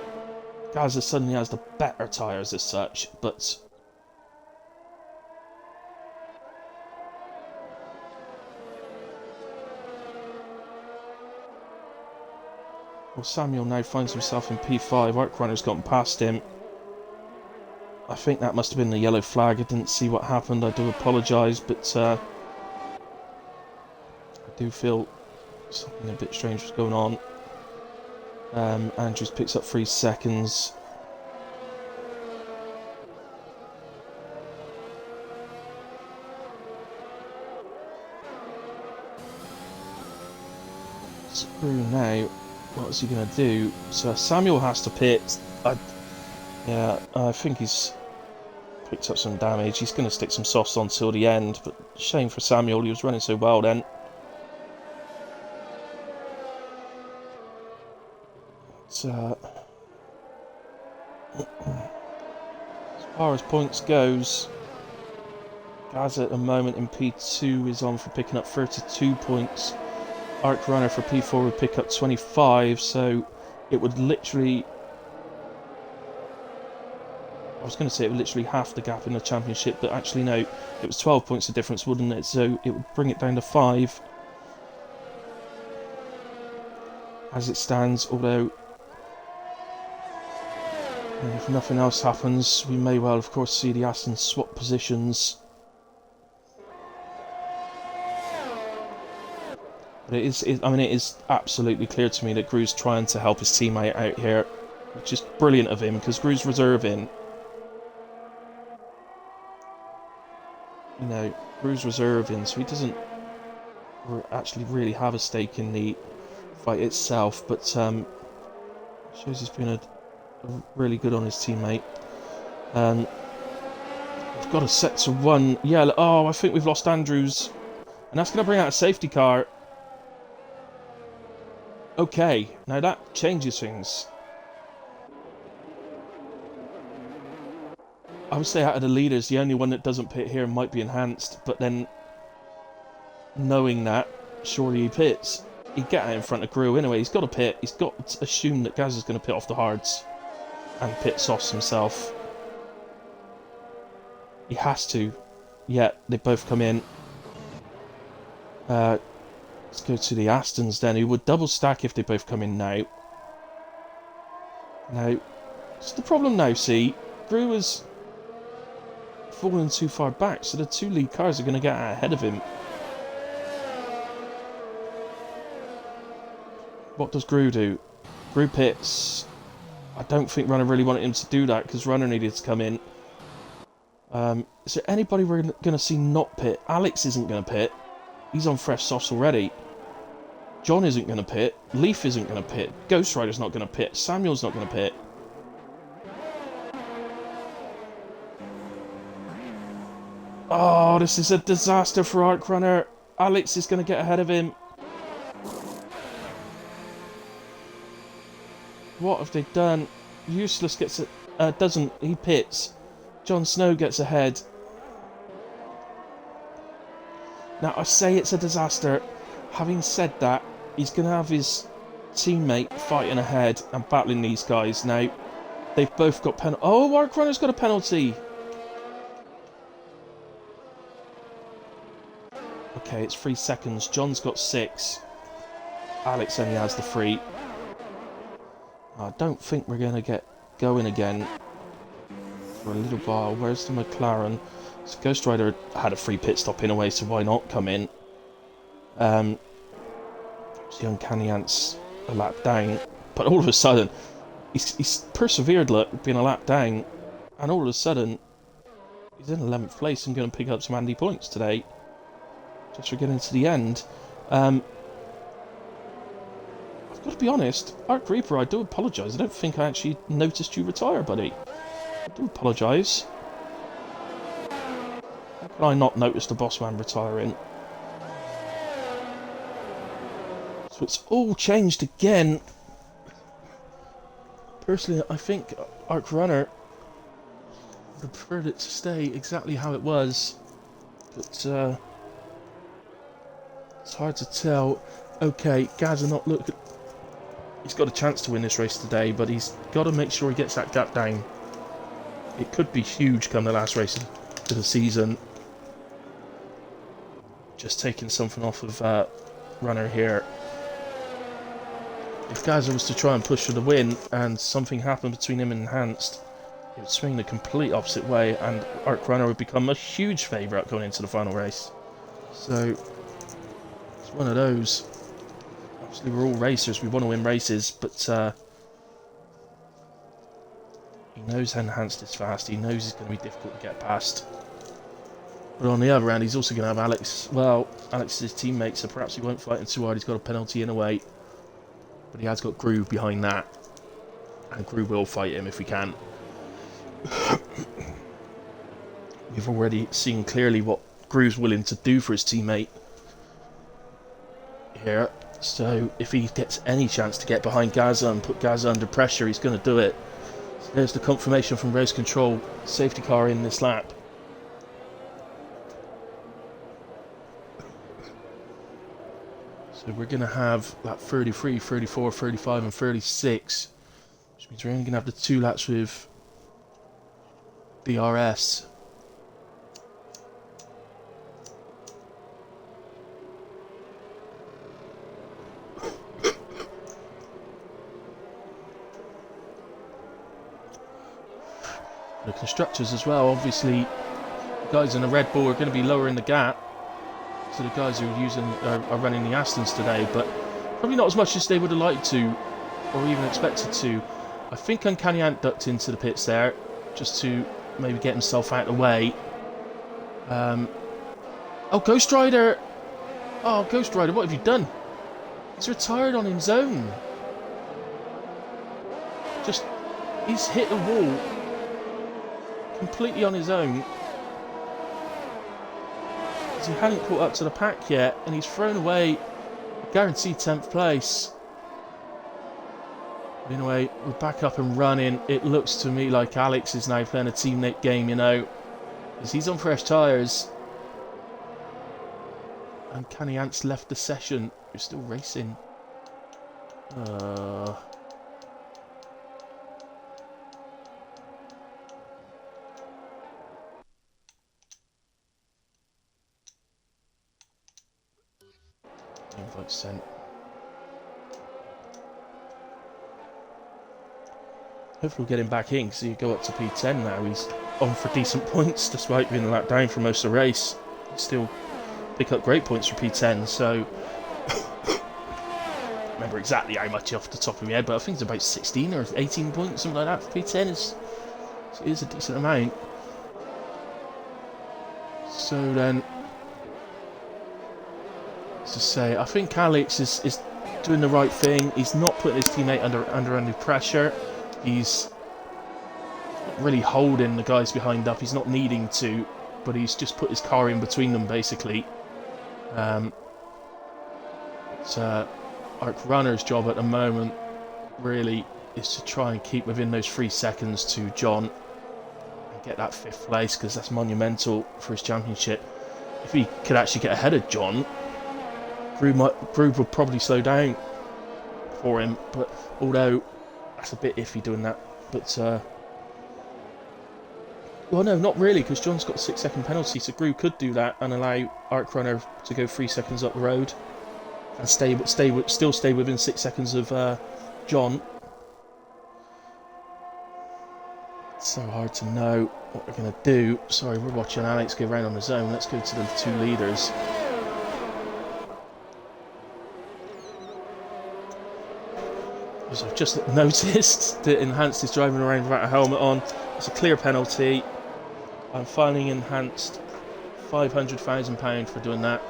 Speaker 1: Gaza suddenly has the better tyres as such, but... well, Samuel now finds himself in P5. Arc Runner's gotten past him. I think that must have been the yellow flag. I didn't see what happened. I do apologise, but I do feel something a bit strange was going on. Andrews picks up 3 seconds. Screw now. What is he going to do? So Samuel has to pit. Yeah, I think he's picked up some damage. He's going to stick some softs on till the end, but shame for Samuel. He was running so well then. But, as far as points goes, Gaza at the moment in P2 is on for picking up 32 points. Arc Runner for P4 would pick up 25, so it would literally... I was going to say it would literally half the gap in the championship, but actually no, it was 12 points of difference, wouldn't it? So it would bring it down to 5. As it stands, although... if nothing else happens, we may well, of course, see the Aston swap positions. But it is absolutely clear to me that Gru's trying to help his teammate out here, which is brilliant of him, because Gru's reserving. You know, Gru's reserving, so he doesn't actually really have a stake in the fight itself, but shows he's been a really good on his teammate. We've got a set to one. Yeah, oh, I think we've lost Andrews. And that's going to bring out a safety car. Okay, now that changes things. I would say out of the leaders, the only one that doesn't pit here might be Enhanced, but then knowing that, surely he pits. He'd get out in front of Grew anyway. He's got to pit. He's got to assume that Gaz is going to pit off the hards and pit softs himself. He has to. Yeah, they both come in. Let's go to the Astons then, who would double stack if they both come in now. Now, what's the problem now, see? Grew has fallen too far back, so the two lead cars are going to get out ahead of him. What does Grew do? Grew pits. I don't think Runner really wanted him to do that, because Runner needed to come in. Is there anybody we're going to see not pit? Alex isn't going to pit. He's on fresh softs already. John isn't going to pit. Leaf isn't going to pit. Ghost Rider's not going to pit. Samuel's not going to pit. Oh, this is a disaster for Arc Runner. Alex is going to get ahead of him. What have they done? Useless gets it. Doesn't. He pits. Jon Snow gets ahead. Now, I say it's a disaster. Having said that, he's going to have his teammate fighting ahead and battling these guys. Now, they've both got penalty. Oh, Arc Runner's got a penalty. Okay, it's 3 seconds. John's got 6. Alex only has the 3. I don't think we're going to get going again for a little while. Where's the McLaren? So Ghost Rider had a free pit stop in a way, so why not come in? The Uncanny Ant's a lap down, but all of a sudden, he's persevered, look, being a lap down, and all of a sudden, he's in 11th place and going to pick up some handy points today. Just for getting to the end. I've got to be honest, Arc Reaper, I do apologise. I don't think I actually noticed you retire, buddy. I do apologise. How can I not notice the boss man retiring? So it's all changed again. Personally, I think Arc Runner would have preferred it to stay exactly how it was. But, it's hard to tell. Okay, Gaza not look. He's got a chance to win this race today, but he's got to make sure he gets that gap down. It could be huge come the last race of the season. Just taking something off of Runner here. If Gaza was to try and push for the win and something happened between him and Enhanced, it would swing the complete opposite way and Arc Runner would become a huge favourite going into the final race. So, it's one of those. Obviously we're all racers, we want to win races, but he knows Enhanced is fast, he knows he's going to be difficult to get past. But on the other hand, he's also going to have Alex. Well, Alex is his teammate, so perhaps he won't fight him too hard, he's got a penalty in a way. But he has got Groove behind that. And Groove will fight him if he can. We've already seen clearly what Groove's willing to do for his teammate here. So if he gets any chance to get behind Gaza and put Gaza under pressure, he's going to do it. So there's the confirmation from Race Control. Safety car in this lap. So we're going to have lap 33, 34, 35 and 36. Which means we're only going to have the 2 laps with DRS. The constructors as well, obviously the guys in the Red Bull are going to be lowering the gap to the guys who are running the Astons today, but probably not as much as they would have liked to or even expected to. I think Uncanny Ant ducked into the pits there just to maybe get himself out of the way. Oh, Ghost Rider! Oh, Ghost Rider, what have you done? He's retired on his own. Just He's hit the wall completely on his own. He hadn't caught up to the pack yet, and he's thrown away a guaranteed 10th place. Anyway, we're back up and running. It looks to me like Alex is now playing a teammate game, you know, because he's on fresh tyres. And Canny Ants left the session. You're still racing. Invite sent. Hopefully we'll get him back in, because he go up to P10 now. He's on for decent points, despite being a lap down for most of the race. He still pick up great points for P10, so... I don't remember exactly how much off the top of my head, but I think it's about 16 or 18 points, something like that for P10. It is a decent amount. So then... As I say, I think Alex is doing the right thing. He's not putting his teammate under any pressure. He's not really holding the guys behind up. He's not needing to, but he's just put his car in between them, basically. It's Arc Runner's job at the moment, really, is to try and keep within those 3 seconds to John and get that 5th place, because that's monumental for his championship. If he could actually get ahead of John, Groove would probably slow down for him, but although that's a bit iffy doing that. But well, no, not really, because John's got a 6-second penalty, so Groove could do that and allow Arc Runner to go 3 seconds up the road and still stay within 6 seconds of John. It's so hard to know what we're going to do. Sorry, we're watching Alex go around on his own. Let's go to the 2 leaders. As I've just noticed that Enhanced is driving around without a helmet on. It's a clear penalty. I'm fining Enhanced £500,000 for doing that.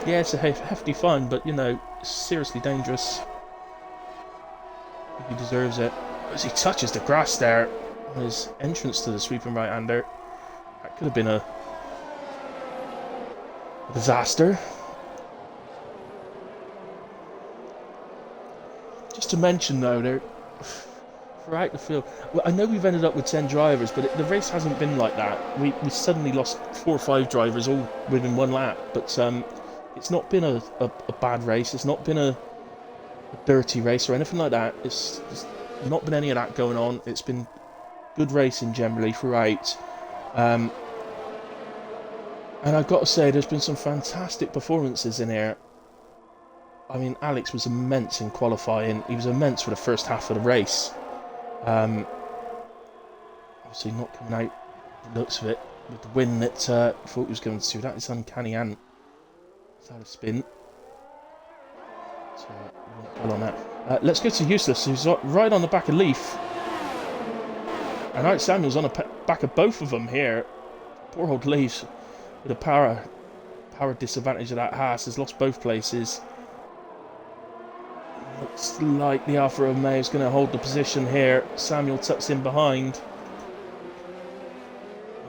Speaker 1: Yeah, it's a hefty fine, but you know, it's seriously dangerous. He deserves it. As he touches the grass there on his entrance to the sweeping right-hander, that could have been a disaster. Just to mention though, they're throughout the field. Well, I know we've ended up with 10 drivers, but the race hasn't been like that. We suddenly lost 4 or 5 drivers all within 1 lap, but it's not been a bad race. It's not been a dirty race or anything like that. It's not been any of that going on. It's been good racing generally throughout. And I've got to say, there's been some fantastic performances in here. I mean, Alex was immense in qualifying. He was immense for the first half of the race. Obviously not coming out the looks of it with the win that I thought he was going to. That is Uncanny Ant. It's out of spin. So we won't dwell on that. Let's go to Useless, who's right on the back of Leaf. And Art Samuel's on the back of both of them here. Poor old Leaf with a power disadvantage of that Haas has lost both places. Looks like the Alfa Romeo is going to hold the position here. Samuel tucks in behind.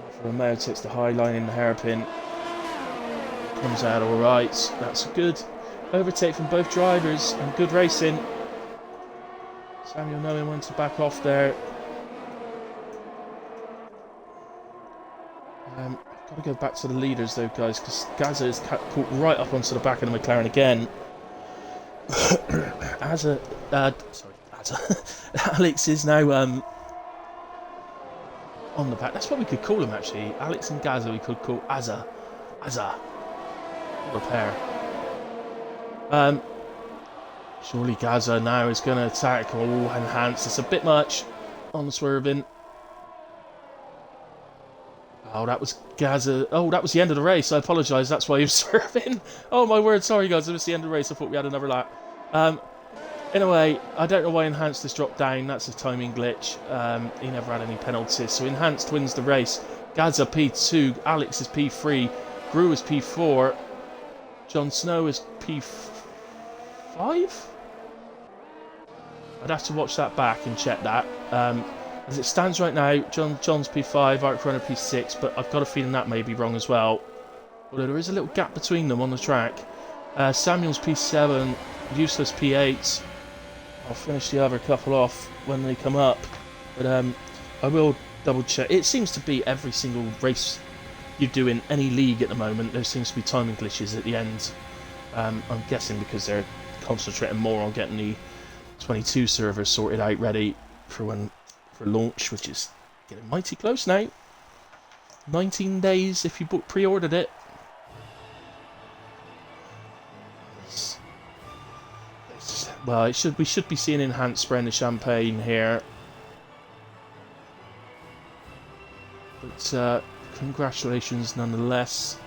Speaker 1: Alfa Romeo takes the high line in the hairpin. Comes out alright. That's a good overtake from both drivers and good racing. Samuel knowing when to back off there. I've got to go back to the leaders though, guys, because Gaza is caught right up onto the back of the McLaren again. Alex is now on the back. That's what we could call him actually. Alex and Gaza we could call Azza. What a pair. Surely Gaza now is going to attack. Oh, Enhanced. It's a bit much on the swerving. Oh, that was Gaza. Oh, that was the end of the race. I apologise. That's why he was swerving. Oh, my word. Sorry, guys. It was the end of the race. I thought we had another lap. Anyway, I don't know why Enhanced has dropped down. That's a timing glitch. He never had any penalties. So Enhanced wins the race. Gaza P2. Alex is P3. Gru is P4. Jon Snow is P5? I'd have to watch that back and check that. As it stands right now, John's P5, Arc Runner P6, but I've got a feeling that may be wrong as well. Although there is a little gap between them on the track. Samuel's P7, Useless P8. I'll finish the other couple off when they come up. But I will double check. It seems to be every single race you do in any league at the moment, there seems to be timing glitches at the end. I'm guessing because they're concentrating more on getting the 22 servers sorted out, ready for launch, which is getting mighty close now. 19 days if you pre-ordered it. Well, we should be seeing enhanced spraying the champagne here. But congratulations nonetheless.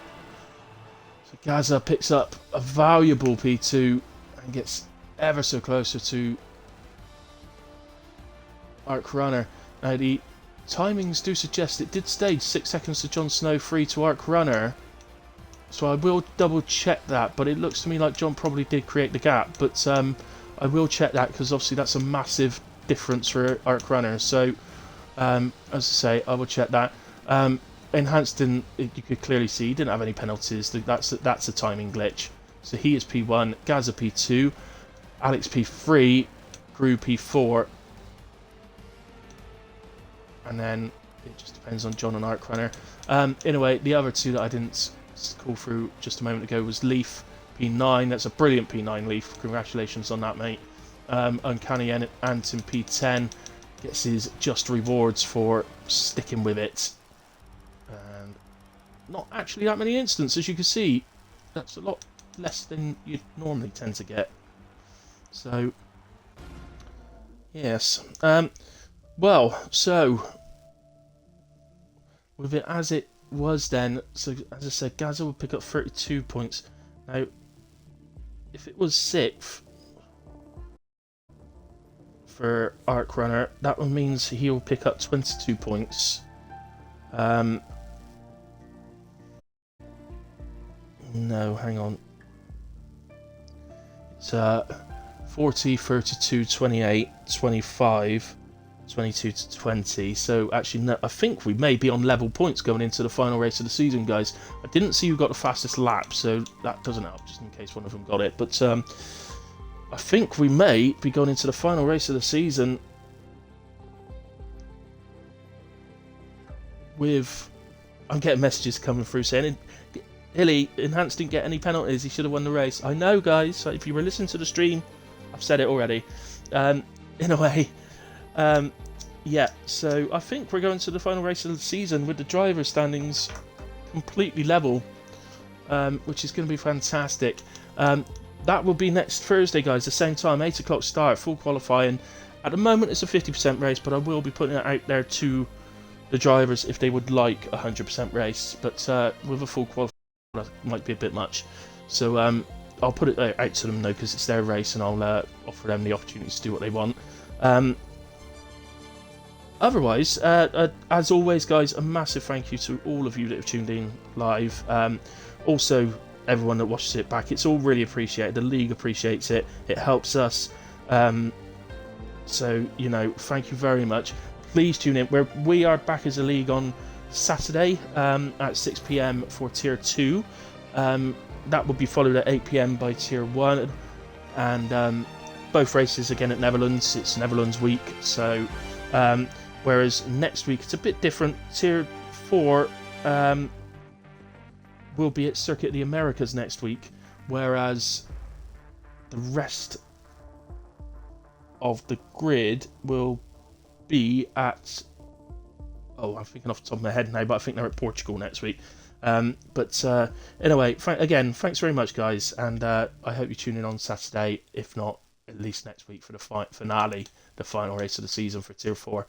Speaker 1: So Gaza picks up a valuable P2 and gets ever so closer to Arc Runner. Now the timings do suggest it did stay 6 seconds to Jon Snow, 3 to Arc Runner. So I will double check that, but it looks to me like John probably did create the gap. But I will check that because obviously that's a massive difference for Arc Runner. So as I say, I will check that. Enhanced didn't, you could clearly see he didn't have any penalties. That's a timing glitch. So he is P1, Gaza P2, Alex P3, Gru P4, and then it just depends on John and Arc Runner. Anyway, the other two that I didn't call through just a moment ago was Leaf P9. That's a brilliant P9, Leaf. Congratulations on that, mate. Uncanny Anton P10 gets his just rewards for sticking with it. And not actually that many instances, as you can see. That's a lot less than you'd normally tend to get. So, yes. Well, so with it as it was then, so as I said, Gaza will pick up 32 points. Now, if it was 6th for Arc Runner, that one means he'll pick up 22 points. No, hang on. It's 40, 32, 28, 25, 22 to 20. So actually, no, I think we may be on level points going into the final race of the season, guys. I didn't see who got the fastest lap, so that doesn't help, just in case one of them got it. But I think we may be going into the final race of the season with... I'm getting messages coming through saying, Hilly, Enhanced didn't get any penalties, he should have won the race. I know, guys, if you were listening to the stream, I've said it already. In a way, yeah, so I think we're going to the final race of the season with the driver standings completely level, which is going to be fantastic. That will be next Thursday, guys, the same time, 8 o'clock start, full qualifying. At the moment, it's a 50% race, but I will be putting it out there to the drivers if they would like a 100% race. But with a full qualifying, that might be a bit much. So I'll put it out to them, though, because it's their race, and I'll offer them the opportunity to do what they want. Otherwise, as always, guys, a massive thank you to all of you that have tuned in live. Also, everyone that watches it back, it's all really appreciated. The league appreciates it. It helps us. So, you know, thank you very much. Please tune in. We are back as a league on Saturday at 6 PM for Tier 2. That will be followed at 8 PM by Tier 1. And both races again at Netherlands. It's Netherlands week. So, whereas next week it's a bit different. Tier 4 will be at Circuit of the Americas next week. Whereas the rest of the grid will be at... Oh, I'm thinking off the top of my head now, but I think they're at Portugal next week. Anyway, again, thanks very much, guys, and I hope you tune in on Saturday, if not, at least next week for the finale, the final race of the season for Tier 4.